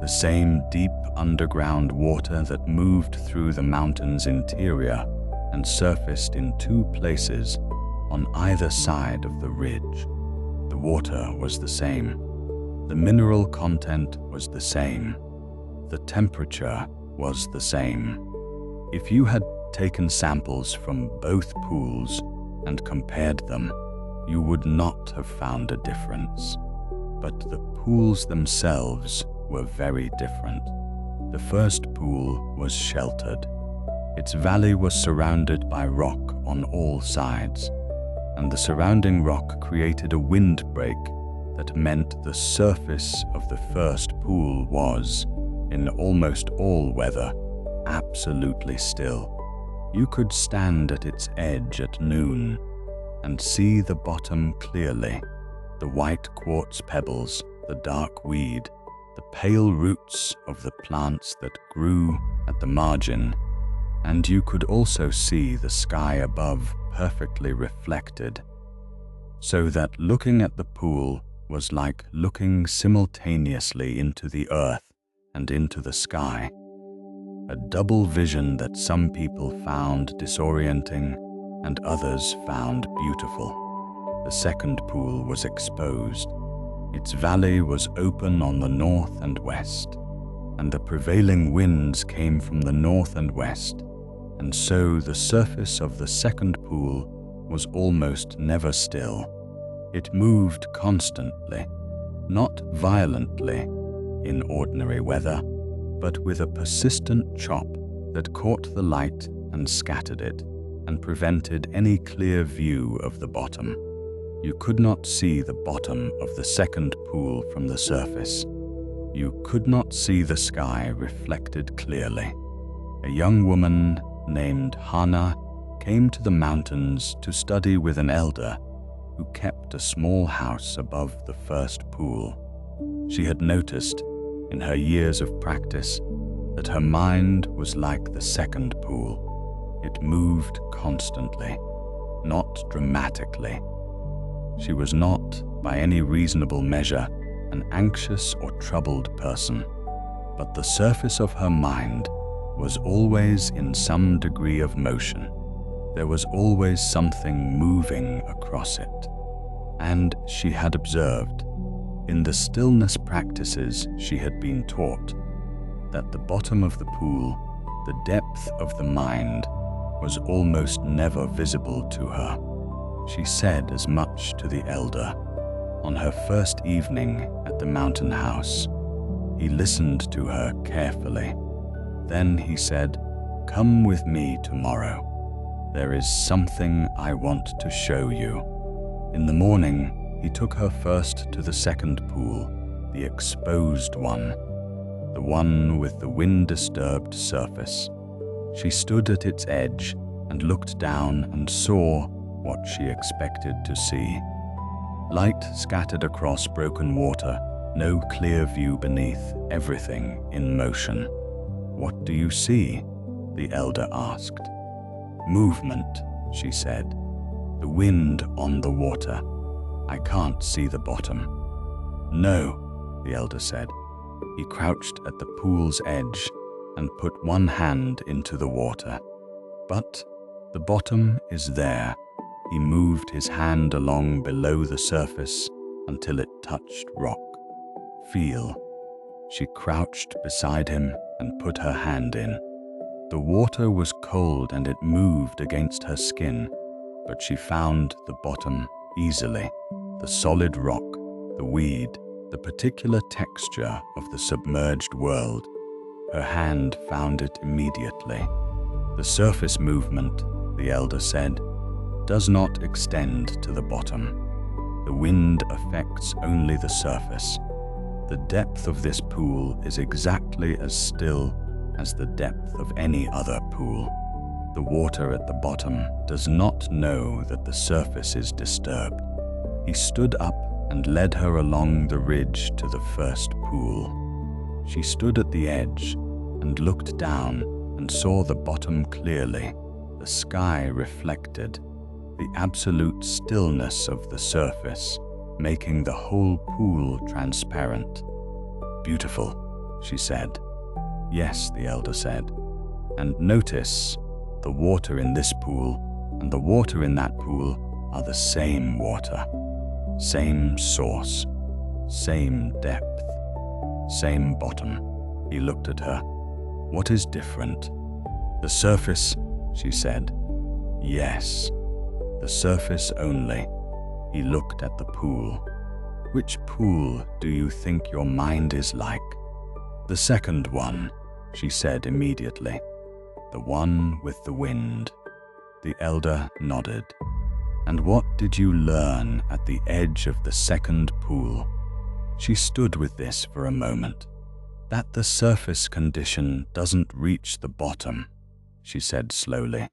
the same deep underground water that moved through the mountain's interior and surfaced in two places on either side of the ridge. The water was the same. The mineral content was the same. The temperature was the same. If you had taken samples from both pools and compared them, you would not have found a difference. But the pools themselves were very different. The first pool was sheltered. Its valley was surrounded by rock on all sides, and the surrounding rock created a windbreak that meant the surface of the first pool was, in almost all weather, absolutely still. You could stand at its edge at noon and see the bottom clearly, the white quartz pebbles, the dark weed, the pale roots of the plants that grew at the margin, and you could also see the sky above perfectly reflected, so that looking at the pool was like looking simultaneously into the earth and into the sky, a double vision that some people found disorienting and others found beautiful. The second pool was exposed. Its valley was open on the north and west, and the prevailing winds came from the north and west, and so the surface of the second pool was almost never still. It moved constantly, not violently in ordinary weather, but with a persistent chop that caught the light and scattered it, and prevented any clear view of the bottom. You could not see the bottom of the second pool from the surface. You could not see the sky reflected clearly. A young woman named Hannah came to the mountains to study with an elder who kept a small house above the first pool. She had noticed, in her years of practice, that her mind was like the second pool. It moved constantly, not dramatically. She was not, by any reasonable measure, an anxious or troubled person, but the surface of her mind was always in some degree of motion. There was always something moving across it. And she had observed, in the stillness practices she had been taught, that the bottom of the pool, the depth of the mind, was almost never visible to her. She said as much to the elder on her first evening at the mountain house. He listened to her carefully. Then he said, "Come with me tomorrow. There is something I want to show you." In the morning, he took her first to the second pool, the exposed one, the one with the wind-disturbed surface. She stood at its edge and looked down and saw what she expected to see. Light scattered across broken water, no clear view beneath, everything in motion. "What do you see?" the elder asked. "Movement," she said. "The wind on the water. I can't see the bottom." "No," the elder said. He crouched at the pool's edge and put one hand into the water. "But the bottom is there." He moved his hand along below the surface until it touched rock. "Feel." She crouched beside him and put her hand in. The water was cold and it moved against her skin, but she found the bottom easily. The solid rock, the weed, the particular texture of the submerged world. Her hand found it immediately. "The surface movement," the elder said, "does not extend to the bottom. The wind affects only the surface. The depth of this pool is exactly as still as the depth of any other pool. The water at the bottom does not know that the surface is disturbed." He stood up and led her along the ridge to the first pool. She stood at the edge and looked down and saw the bottom clearly, the sky reflected, the absolute stillness of the surface, making the whole pool transparent. "Beautiful," she said. "Yes," the elder said. "And notice, the water in this pool and the water in that pool are the same water, same source, same depth, same bottom. He looked at her. What is different? The surface, she said. Yes, the surface only. He looked at the pool. Which pool do you think your mind is like? The second one, she said immediately. The one with the wind. The elder nodded. And what did you learn at the edge of the second pool? She stood with this for a moment. That the surface condition doesn't reach the bottom, she said slowly.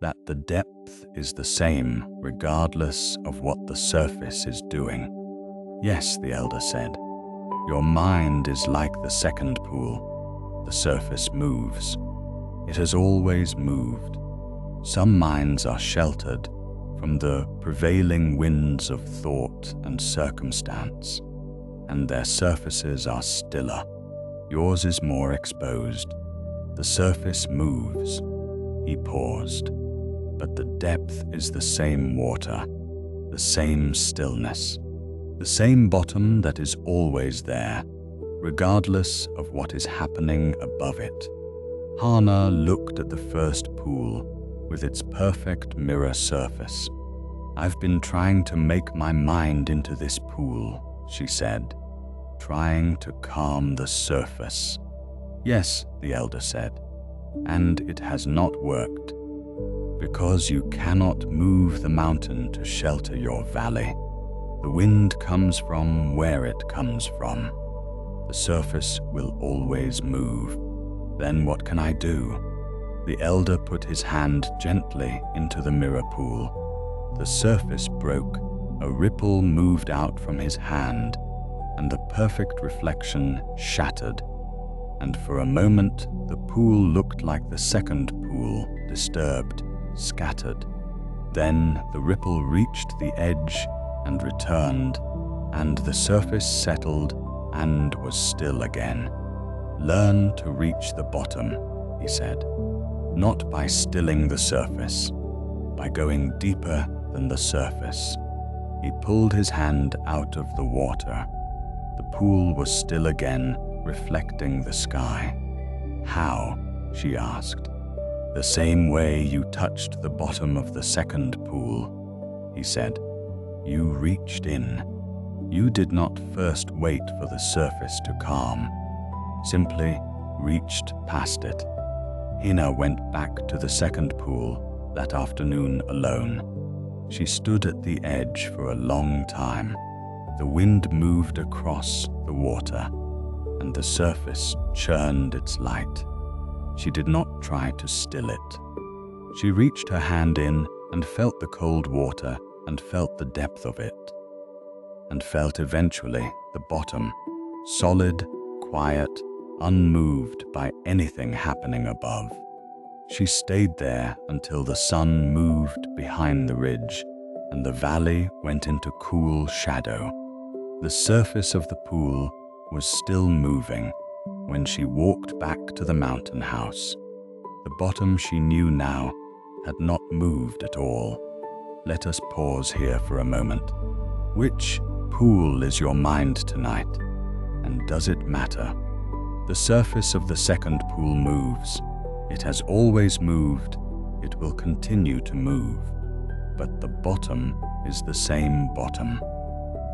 That the depth is the same regardless of what the surface is doing. Yes, the elder said. Your mind is like the second pool. The surface moves. It has always moved. Some minds are sheltered from the prevailing winds of thought and circumstance, and their surfaces are stiller. Yours is more exposed. The surface moves. He paused. But the depth is the same water, the same stillness, the same bottom that is always there, regardless of what is happening above it. Hana looked at the first pool with its perfect mirror surface. I've been trying to make my mind into this pool, she said, trying to calm the surface. Yes, the elder said, and it has not worked. Because you cannot move the mountain to shelter your valley. The wind comes from where it comes from. The surface will always move. Then what can I do? The elder put his hand gently into the mirror pool. The surface broke. A ripple moved out from his hand, and the perfect reflection shattered. And for a moment, the pool looked like the second pool, disturbed, scattered. Then the ripple reached the edge and returned, and the surface settled and was still again. Learn to reach the bottom, he said, not by stilling the surface, by going deeper than the surface. He pulled his hand out of the water. The pool was still again, reflecting the sky. How? She asked. The same way you touched the bottom of the second pool, he said. You reached in. You did not first wait for the surface to calm, simply reached past it. Hina went back to the second pool that afternoon alone. She stood at the edge for a long time. The wind moved across the water, and the surface churned its light. She did not try to still it. She reached her hand in and felt the cold water and felt the depth of it, and felt eventually the bottom, solid, quiet, unmoved by anything happening above. She stayed there until the sun moved behind the ridge and the valley went into cool shadow. The surface of the pool was still moving when she walked back to the mountain house. The bottom, she knew now, had not moved at all. Let us pause here for a moment. Which pool is your mind tonight? And does it matter? The surface of the second pool moves. It has always moved. It will continue to move. But the bottom is the same bottom,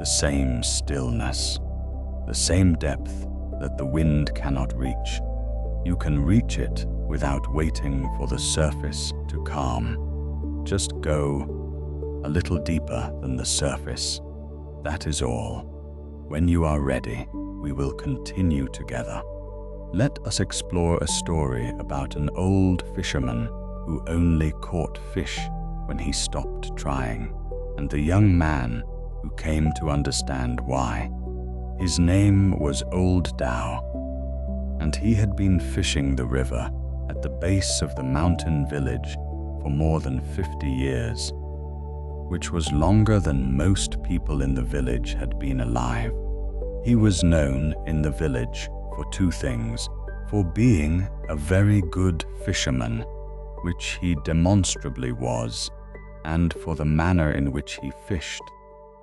the same stillness, the same depth that the wind cannot reach. You can reach it without waiting for the surface to calm. Just go a little deeper than the surface. That is all. When you are ready, we will continue together. Let us explore a story about an old fisherman who only caught fish when he stopped trying, and the young man who came to understand why. His name was Old Tao, and he had been fishing the river at the base of the mountain village for more than 50 years, which was longer than most people in the village had been alive. He was known in the village for two things: for being a very good fisherman, which he demonstrably was, and for the manner in which he fished,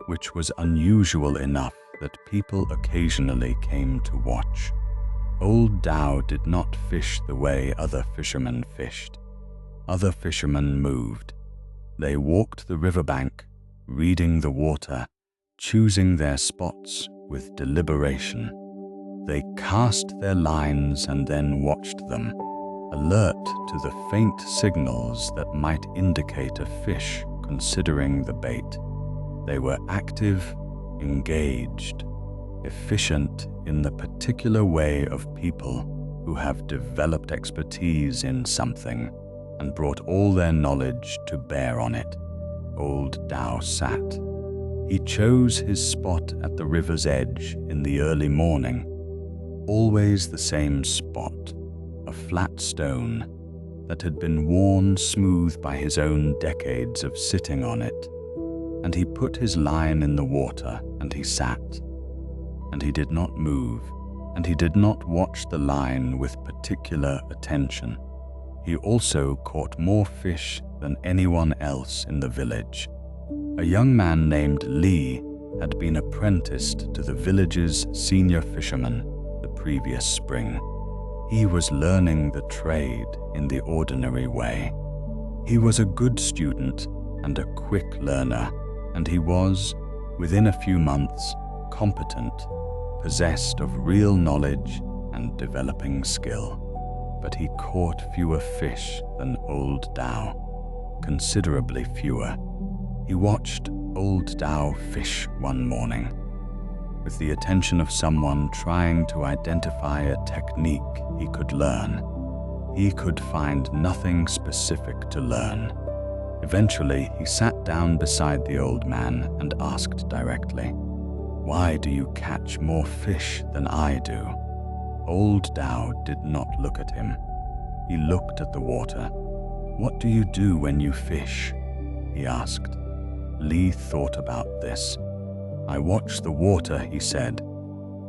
which was unusual enough that people occasionally came to watch. Old Tao did not fish the way other fishermen fished. Other fishermen moved. They walked the riverbank, reading the water, choosing their spots with deliberation. They cast their lines and then watched them, alert to the faint signals that might indicate a fish considering the bait. They were active, engaged, efficient in the particular way of people who have developed expertise in something and brought all their knowledge to bear on it. Old Tao sat. He chose his spot at the river's edge in the early morning. Always the same spot, a flat stone that had been worn smooth by his own decades of sitting on it. And he put his line in the water, and he sat. And he did not move, and he did not watch the line with particular attention. He also caught more fish than anyone else in the village. A young man named Li had been apprenticed to the village's senior fisherman the previous spring. He was learning the trade in the ordinary way. He was a good student and a quick learner, and he was, within a few months, competent, possessed of real knowledge and developing skill. But he caught fewer fish than Old Tao, considerably fewer. He watched Old Tao fish one morning, with the attention of someone trying to identify a technique he could learn. He could find nothing specific to learn. Eventually, he sat down beside the old man and asked directly, "Why do you catch more fish than I do?" Old Tao did not look at him. He looked at the water. "What do you do when you fish?" he asked. Li thought about this. "I watch the water," he said.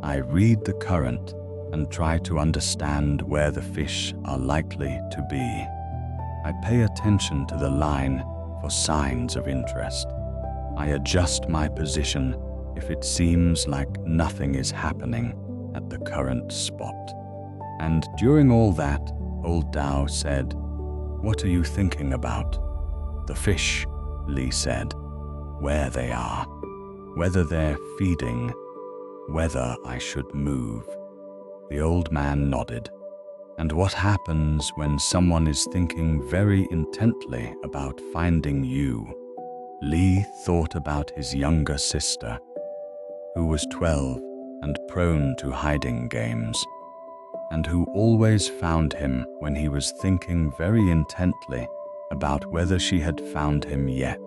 "I read the current and try to understand where the fish are likely to be. I pay attention to the line for signs of interest. I adjust my position if it seems like nothing is happening at the current spot." And during all that, Old Tao said, "What are you thinking about?" "The fish," Li said. "Where they are, whether they're feeding, whether I should move." The old man nodded. "And what happens when someone is thinking very intently about finding you?" Li thought about his younger sister, who was 12 and prone to hiding games, and who always found him when he was thinking very intently about whether she had found him yet.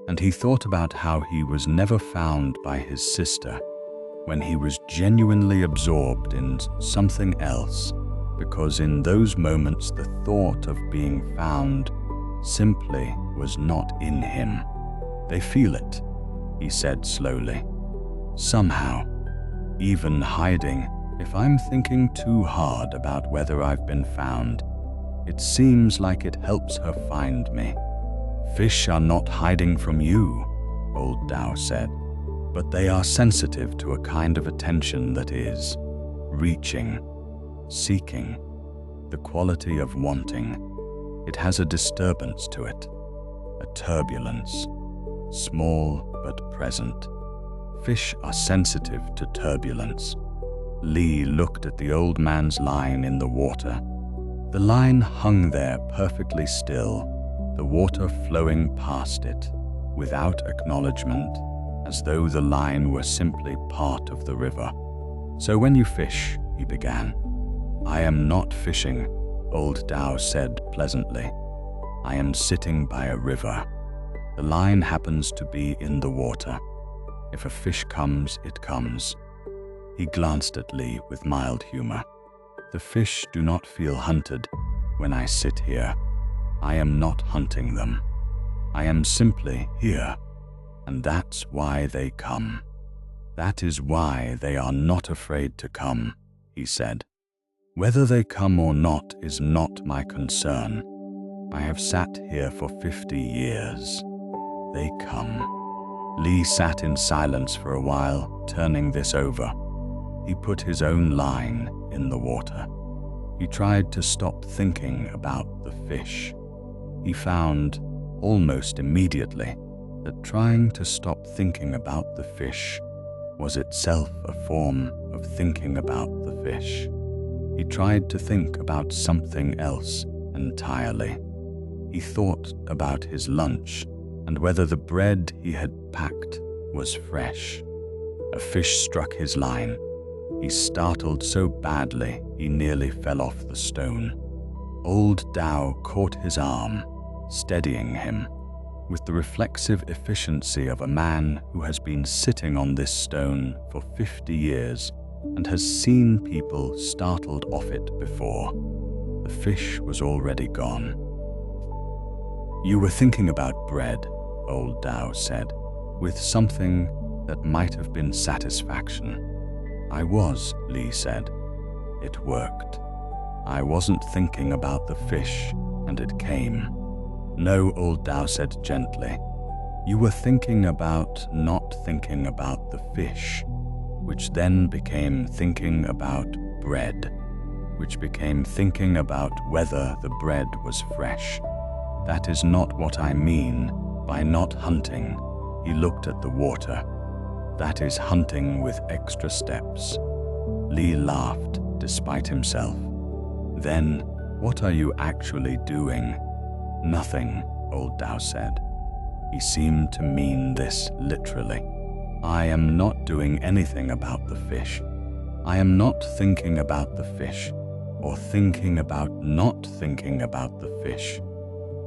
And he thought about how he was never found by his sister when he was genuinely absorbed in something else, because in those moments the thought of being found simply was not in him. "They feel it," he said slowly. "Somehow, even hiding, if I'm thinking too hard about whether I've been found, it seems like it helps her find me." "Fish are not hiding from you," Old Tao said, "but they are sensitive to a kind of attention that is reaching, seeking, the quality of wanting. It has a disturbance to it, a turbulence, small but present. Fish are sensitive to turbulence." Li looked at the old man's line in the water. The line hung there perfectly still, the water flowing past it, without acknowledgement, as though the line were simply part of the river. "So when you fish," he began. "I am not fishing," Old Tao said pleasantly. "I am sitting by a river. The line happens to be in the water. If a fish comes, it comes." He glanced at Li with mild humor. "The fish do not feel hunted when I sit here. I am not hunting them. I am simply here, and that's why they come. That is why they are not afraid to come," he said. "Whether they come or not is not my concern. I have sat here for 50 years. They come." Lee sat in silence for a while, turning this over. He put his own line in the water. He tried to stop thinking about the fish. He found, almost immediately, that trying to stop thinking about the fish was itself a form of thinking about the fish. He tried to think about something else entirely. He thought about his lunch and whether the bread he had packed was fresh. A fish struck his line. He startled so badly he nearly fell off the stone. Old Tao caught his arm, steadying him, with the reflexive efficiency of a man who has been sitting on this stone for 50 years and has seen people startled off it before. The fish was already gone. "You were thinking about bread," Old Tao said, with something that might have been satisfaction. "I was," Lee said. "It worked. I wasn't thinking about the fish, and it came." "No," Old Tao said gently. "You were thinking about not thinking about the fish, which then became thinking about bread, which became thinking about whether the bread was fresh. That is not what I mean by not hunting." He looked at the water. "That is hunting with extra steps." Lee laughed despite himself. "Then, what are you actually doing?" "Nothing," Old Tao said. He seemed to mean this literally. "I am not doing anything about the fish. I am not thinking about the fish, or thinking about not thinking about the fish.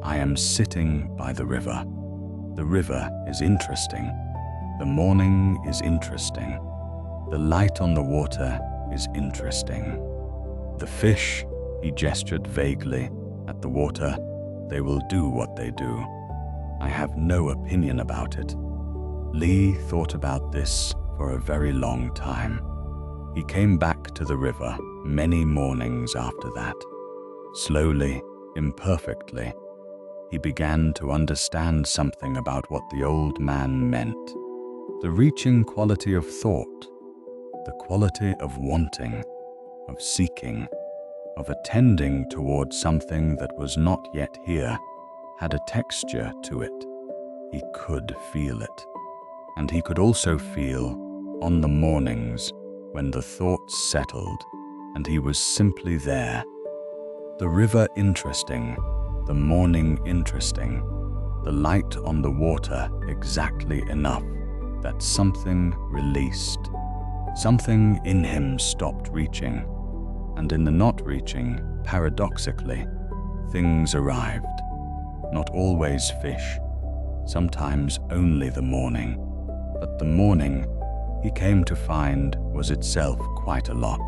I am sitting by the river. The river is interesting. The morning is interesting. The light on the water is interesting. The fish," he gestured vaguely at the water, "they will do what they do. I have no opinion about it." Lee thought about this for a very long time. He came back to the river many mornings after that. Slowly, imperfectly, he began to understand something about what the old man meant. The reaching quality of thought, the quality of wanting, of seeking, of attending toward something that was not yet here, had a texture to it. He could feel it. And he could also feel, on the mornings, when the thoughts settled, and he was simply there. The river interesting, the morning interesting, the light on the water exactly enough that something released. Something in him stopped reaching, and in the not reaching, paradoxically, things arrived. Not always fish, sometimes only the morning, but the morning, he came to find, was itself quite a lot.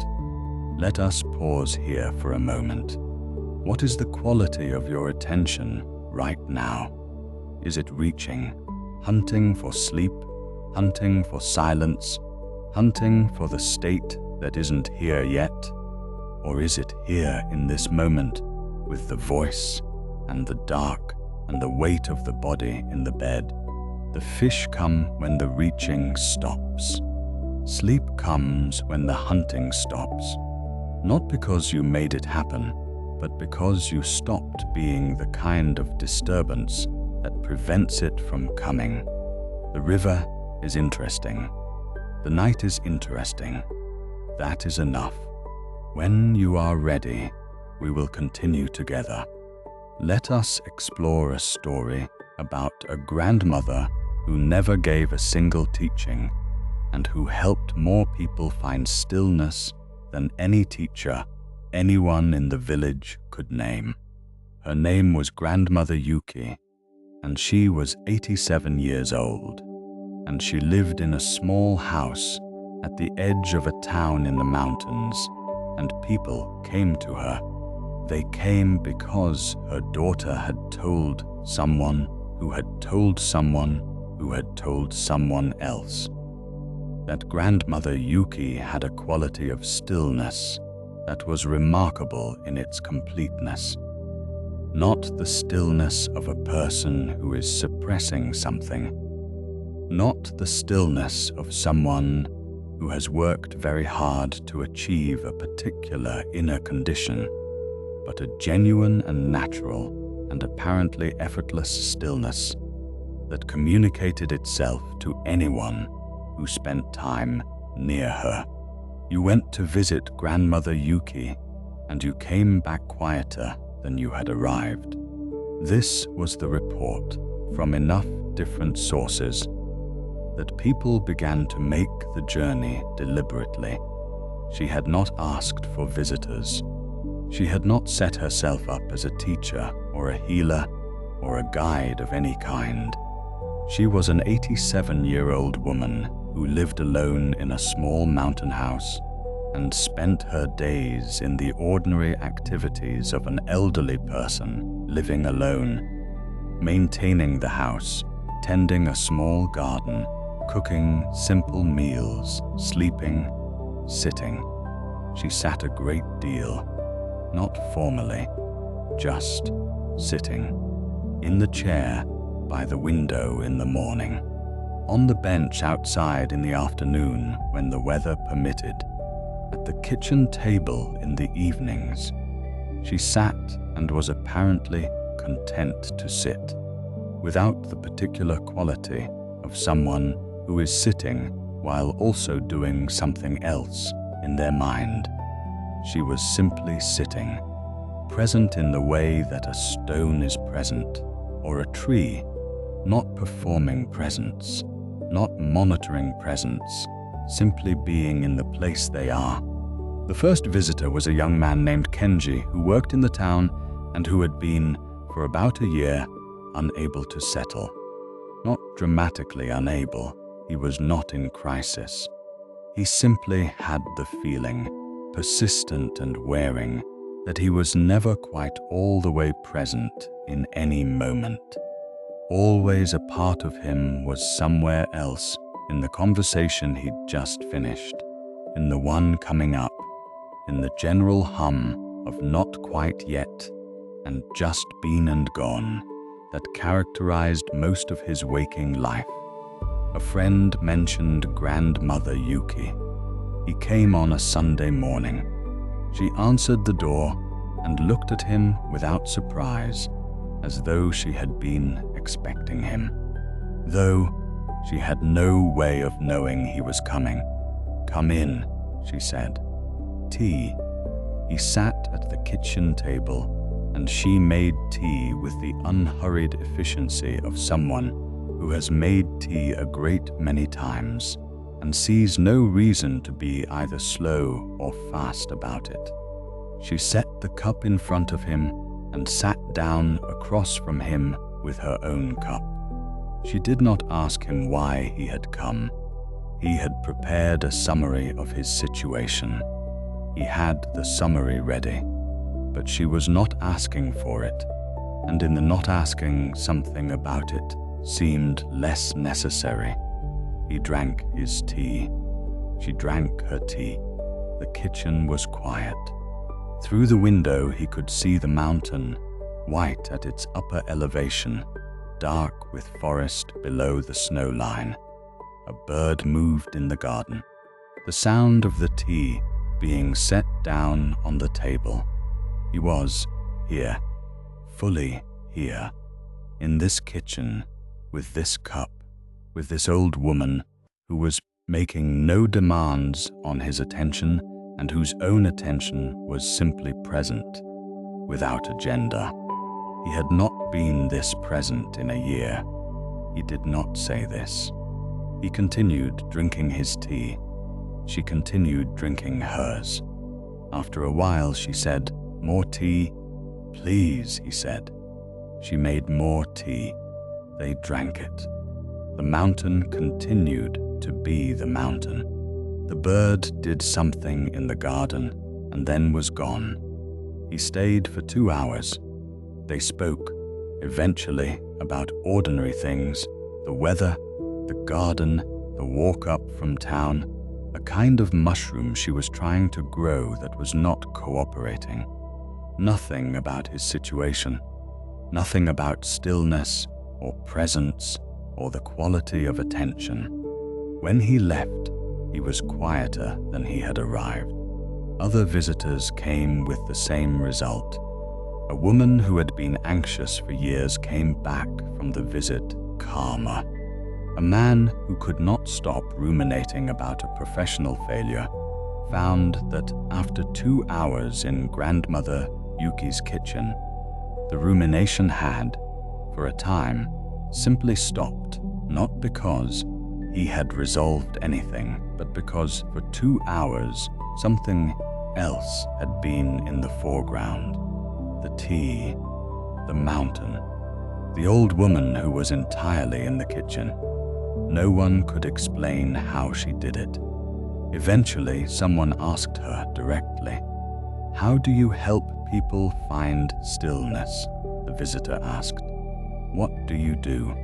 Let us pause here for a moment. What is the quality of your attention right now? Is it reaching, hunting for sleep, hunting for silence, hunting for the state that isn't here yet? Or is it here in this moment with the voice and the dark and the weight of the body in the bed? The fish come when the reaching stops. Sleep comes when the hunting stops. Not because you made it happen, but because you stopped being the kind of disturbance that prevents it from coming. The river is interesting. The night is interesting. That is enough. When you are ready, we will continue together. Let us explore a story about a grandmother who never gave a single teaching and who helped more people find stillness than any teacher anyone in the village could name. Her name was Grandmother Yuki, and she was 87 years old, and she lived in a small house at the edge of a town in the mountains, and people came to her. They came because her daughter had told someone who had told someone who had told someone else. That Grandmother Yuki had a quality of stillness that was remarkable in its completeness. Not the stillness of a person who is suppressing something, not the stillness of someone who has worked very hard to achieve a particular inner condition, but a genuine and natural and apparently effortless stillness that communicated itself to anyone who spent time near her. You went to visit Grandmother Yuki, and you came back quieter than you had arrived. This was the report from enough different sources that people began to make the journey deliberately. She had not asked for visitors. She had not set herself up as a teacher or a healer or a guide of any kind. She was an 87-year-old woman who lived alone in a small mountain house and spent her days in the ordinary activities of an elderly person living alone, maintaining the house, tending a small garden, cooking simple meals, sleeping, sitting. She sat a great deal, not formally, just sitting, in the chair by the window in the morning, on the bench outside in the afternoon when the weather permitted, at the kitchen table in the evenings. She sat and was apparently content to sit, without the particular quality of someone who is sitting while also doing something else in their mind. She was simply sitting, present in the way that a stone is present, or a tree, not performing presence, not monitoring presence, simply being in the place they are. The first visitor was a young man named Kenji who worked in the town and who had been, for about a year, unable to settle. Not dramatically unable, he was not in crisis. He simply had the feeling, persistent and wearing, that he was never quite all the way present in any moment. Always a part of him was somewhere else in the conversation he'd just finished, in the one coming up, in the general hum of not quite yet and just been and gone that characterized most of his waking life. A friend mentioned Grandmother Yuki. He came on a Sunday morning. She answered the door and looked at him without surprise, as though she had been expecting him, though she had no way of knowing he was coming. "Come in," she said. "Tea." He sat at the kitchen table, and she made tea with the unhurried efficiency of someone who has made tea a great many times and sees no reason to be either slow or fast about it. She set the cup in front of him and sat down across from him with her own cup. She did not ask him why he had come. He had prepared a summary of his situation. He had the summary ready, but she was not asking for it, and in the not asking, something about it seemed less necessary. He drank his tea. She drank her tea. The kitchen was quiet. Through the window he could see the mountain, white at its upper elevation, dark with forest below the snow line. A bird moved in the garden. The sound of the tea being set down on the table. He was here, fully here, in this kitchen, with this cup, with this old woman who was making no demands on his attention and whose own attention was simply present, without agenda. He had not been this present in a year. He did not say this. He continued drinking his tea. She continued drinking hers. After a while she said, "More tea?" "Please," he said. She made more tea. They drank it. The mountain continued to be the mountain. The bird did something in the garden and then was gone. He stayed for 2 hours. They spoke, eventually, about ordinary things, the weather, the garden, the walk up from town, a kind of mushroom she was trying to grow that was not cooperating. Nothing about his situation, nothing about stillness or presence, or the quality of attention. When he left, he was quieter than he had arrived. Other visitors came with the same result. A woman who had been anxious for years came back from the visit calmer. A man who could not stop ruminating about a professional failure found that after 2 hours in Grandmother Yuki's kitchen, the rumination had, for a time, simply stopped, not because he had resolved anything, but because for 2 hours something else had been in the foreground. The tea, the mountain, the old woman who was entirely in the kitchen. No one could explain how she did it. Eventually, someone asked her directly, "How do you help people find stillness?" the visitor asked. "What do you do?"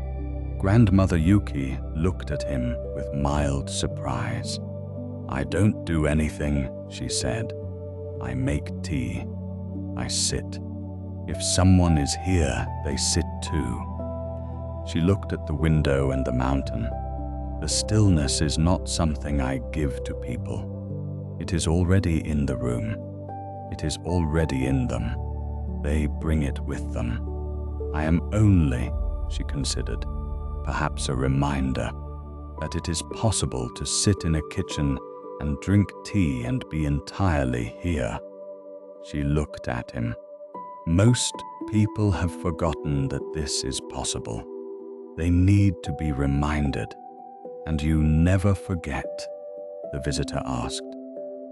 Grandmother Yuki looked at him with mild surprise. "I don't do anything," she said. "I make tea. I sit. If someone is here, they sit too." She looked at the window and the mountain. "The stillness is not something I give to people. It is already in the room. It is already in them. They bring it with them. I am only," she considered, "perhaps a reminder that it is possible to sit in a kitchen and drink tea and be entirely here." She looked at him. "Most people have forgotten that this is possible. They need to be reminded." "And you never forget?" the visitor asked.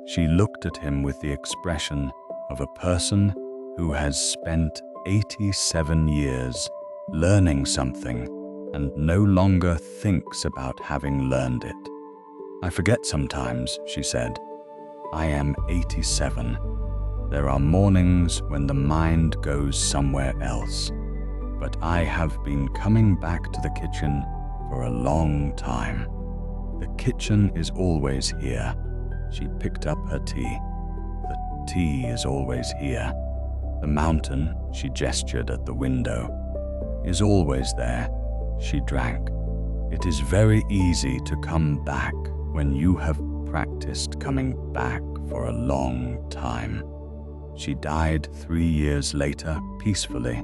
She looked at him with the expression of a person who has spent 87 years learning something and no longer thinks about having learned it. "I forget sometimes," she said. "I am 87. There are mornings when the mind goes somewhere else, but I have been coming back to the kitchen for a long time. The kitchen is always here." She picked up her tea. "The tea is always here. The mountain," she gestured at the window, "is always there." She drank. "It is very easy to come back when you have practiced coming back for a long time." She died 3 years later, peacefully,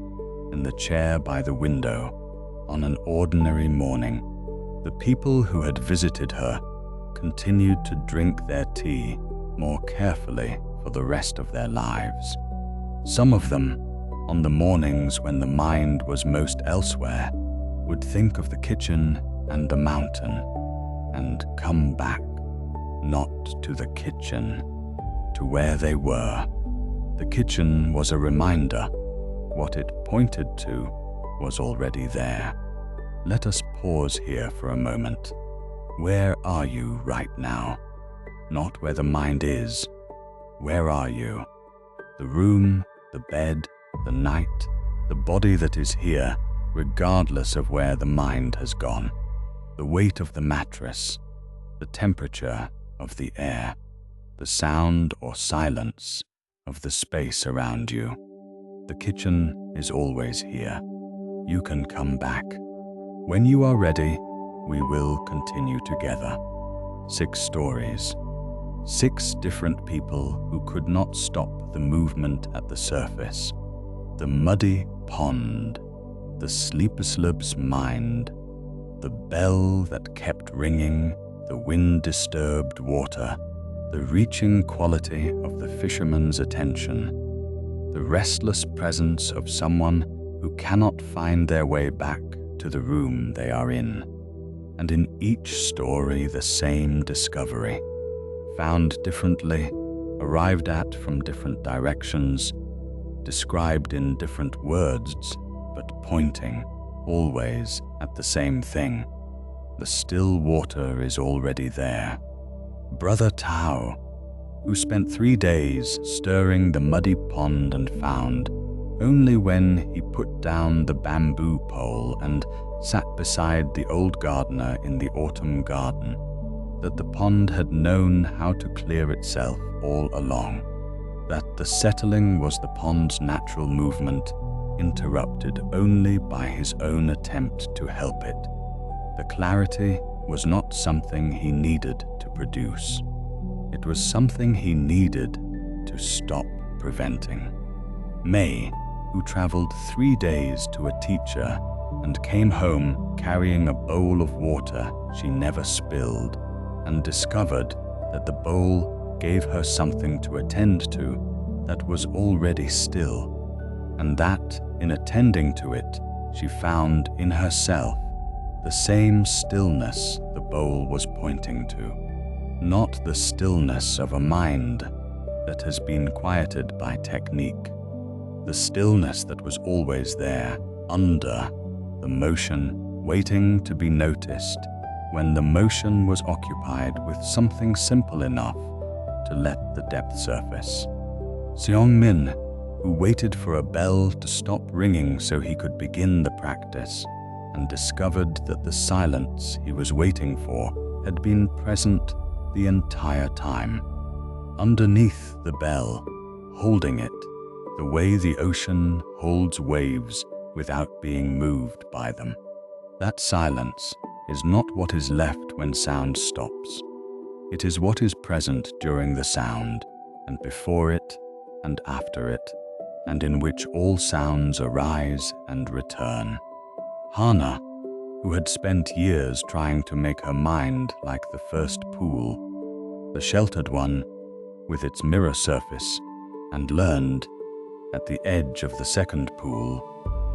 in the chair by the window, on an ordinary morning. The people who had visited her continued to drink their tea more carefully for the rest of their lives. Some of them, on the mornings when the mind was most elsewhere, would think of the kitchen and the mountain and come back, not to the kitchen, to where they were. The kitchen was a reminder. What it pointed to was already there. Let us pause here for a moment. Where are you right now? Not where the mind is. Where are you? The room, the bed, the night, the body that is here, regardless of where the mind has gone. The weight of the mattress, the temperature of the air, the sound or silence of the space around you. The kitchen is always here. You can come back. When you are ready, we will continue together. 6 stories. 6 different people who could not stop the movement at the surface. The muddy pond, the sleeperslub's mind, the bell that kept ringing, the wind-disturbed water, the reaching quality of the fisherman's attention, the restless presence of someone who cannot find their way back to the room they are in. And in each story the same discovery, found differently, arrived at from different directions, described in different words, but pointing always at the same thing. The still water is already there. Brother Tao, who spent 3 days stirring the muddy pond and found, only when he put down the bamboo pole and sat beside the old gardener in the autumn garden, that the pond had known how to clear itself all along, that the settling was the pond's natural movement, interrupted only by his own attempt to help it. The clarity was not something he needed to produce. It was something he needed to stop preventing. May, who traveled 3 days to a teacher and came home carrying a bowl of water she never spilled, and discovered that the bowl gave her something to attend to that was already still, and that, in attending to it, she found in herself the same stillness the bowl was pointing to, not the stillness of a mind that has been quieted by technique, the stillness that was always there, under the motion, waiting to be noticed when the motion was occupied with something simple enough to let the depth surface. Seong Min, who waited for a bell to stop ringing so he could begin the practice, and discovered that the silence he was waiting for had been present the entire time. Underneath the bell, holding it, the way the ocean holds waves without being moved by them. That silence is not what is left when sound stops. It is what is present during the sound, and before it, and after it, and in which all sounds arise and return. Hana, who had spent years trying to make her mind like the first pool, the sheltered one with its mirror surface, and learned, at the edge of the second pool,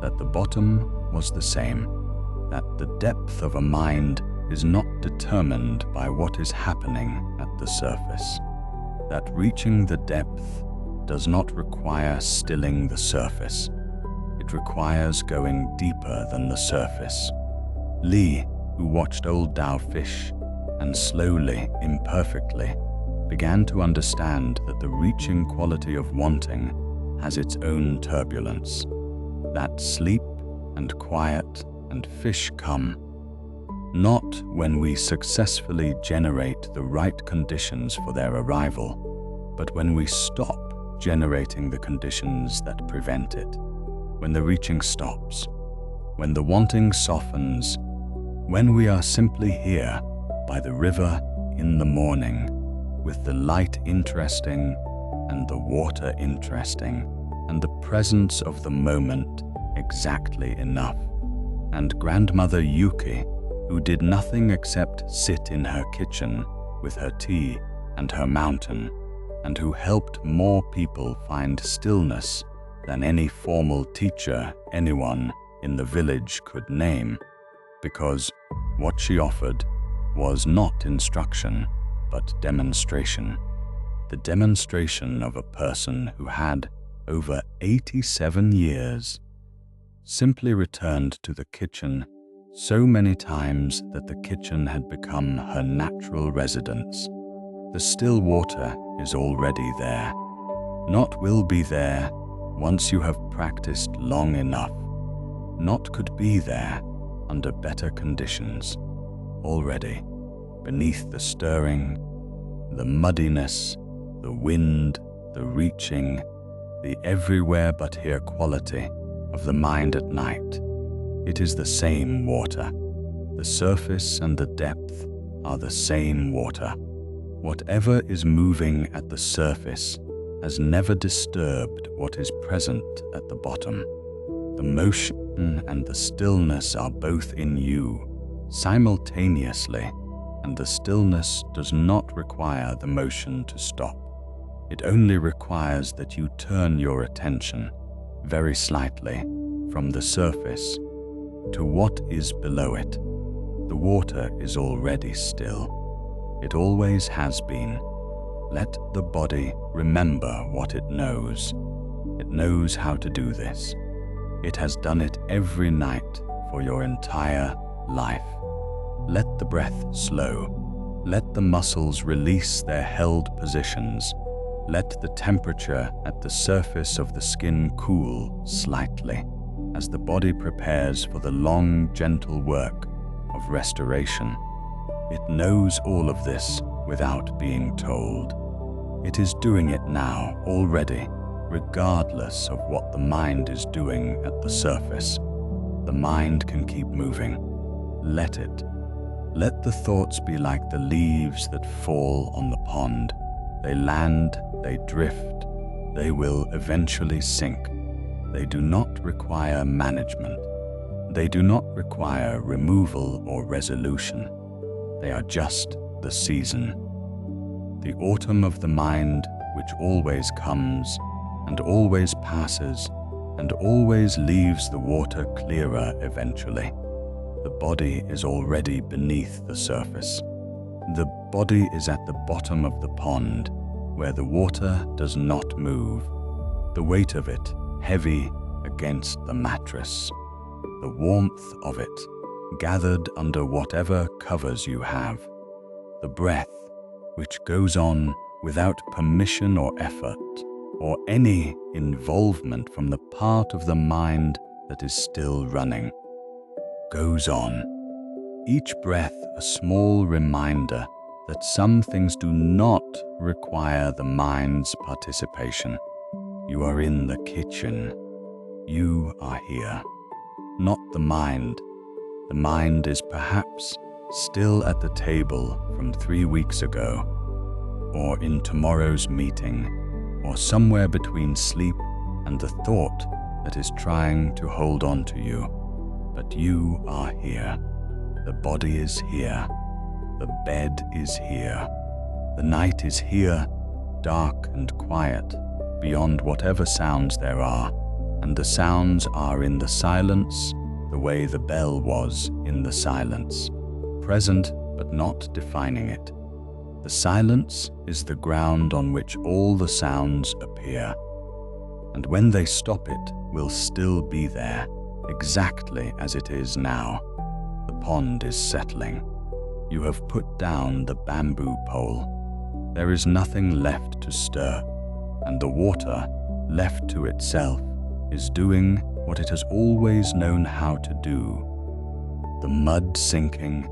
that the bottom was the same, that the depth of a mind is not determined by what is happening at the surface, that reaching the depth does not require stilling the surface. It requires going deeper than the surface. Lee, who watched old Tao fish and slowly, imperfectly, began to understand that the reaching quality of wanting has its own turbulence, that sleep and quiet and fish come, not when we successfully generate the right conditions for their arrival, but when we stop generating the conditions that prevent it, when the reaching stops, when the wanting softens, when we are simply here by the river in the morning, with the light interesting and the water interesting, and the presence of the moment exactly enough. And Grandmother Yuki, who did nothing except sit in her kitchen with her tea and her mountain, and who helped more people find stillness than any formal teacher anyone in the village could name, because what she offered was not instruction, but demonstration. The demonstration of a person who had, over 87 years, simply returned to the kitchen so many times that the kitchen had become her natural residence. The still water is already there, not will be there once you have practiced long enough, not could be there under better conditions, already beneath the stirring, the muddiness, the wind, the reaching, the everywhere but here quality of the mind at night. It is the same water. The surface and the depth are the same water. Whatever is moving at the surface has never disturbed what is present at the bottom. The motion and the stillness are both in you simultaneously, and the stillness does not require the motion to stop. It only requires that you turn your attention, very slightly, from the surface to what is below it. The water is already still. It always has been. Let the body remember what it knows. It knows how to do this. It has done it every night for your entire life. Let the breath slow. Let the muscles release their held positions. Let the temperature at the surface of the skin cool slightly as the body prepares for the long, gentle work of restoration. It knows all of this without being told. It is doing it now already, regardless of what the mind is doing at the surface. The mind can keep moving. Let it. Let the thoughts be like the leaves that fall on the pond. They land, they drift, they will eventually sink. They do not require management. They do not require removal or resolution. They are just the season. The autumn of the mind, which always comes and always passes and always leaves the water clearer eventually. The body is already beneath the surface. The body is at the bottom of the pond, where the water does not move, the weight of it heavy against the mattress, the warmth of it gathered under whatever covers you have, the breath which goes on without permission or effort, or any involvement from the part of the mind that is still running, goes on. Each breath a small reminder that some things do not require the mind's participation. You are in the kitchen. You are here, not the mind. The mind is perhaps still at the table from 3 weeks ago, or in tomorrow's meeting, or somewhere between sleep and the thought that is trying to hold on to you. But you are here. The body is here. The bed is here. The night is here, dark and quiet, beyond whatever sounds there are, and the sounds are in the silence, the way the bell was in the silence, present but not defining it. The silence is the ground on which all the sounds appear, and when they stop it will still be there, exactly as it is now. The pond is settling. You have put down the bamboo pole. There is nothing left to stir, and the water, left to itself, is doing what it has always known how to do. The mud sinking,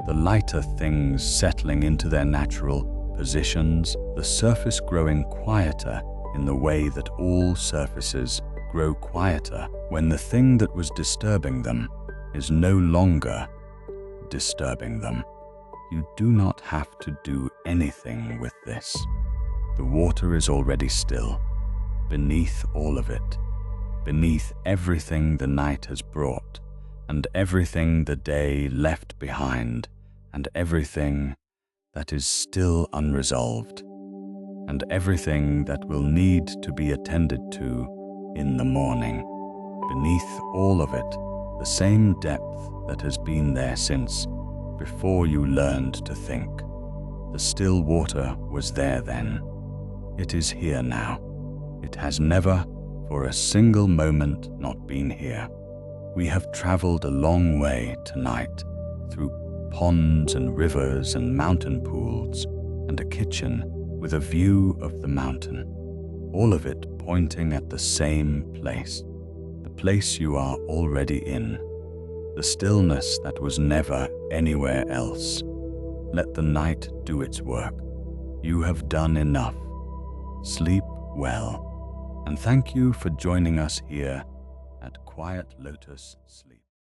the lighter things settling into their natural positions, the surface growing quieter in the way that all surfaces grow quieter when the thing that was disturbing them is no longer disturbing them. You do not have to do anything with this. The water is already still, beneath all of it, beneath everything the night has brought, and everything the day left behind, and everything that is still unresolved, and everything that will need to be attended to in the morning. Beneath all of it, the same depth that has been there since before you learned to think. The still water was there then. It is here now. It has never, for a single moment, not been here. We have traveled a long way tonight, through ponds and rivers and mountain pools, and a kitchen with a view of the mountain, all of it pointing at the same place, the place you are already in, the stillness that was never anywhere else. Let the night do its work. You have done enough. Sleep well, and thank you for joining us here at Quiet Lotus Sleep.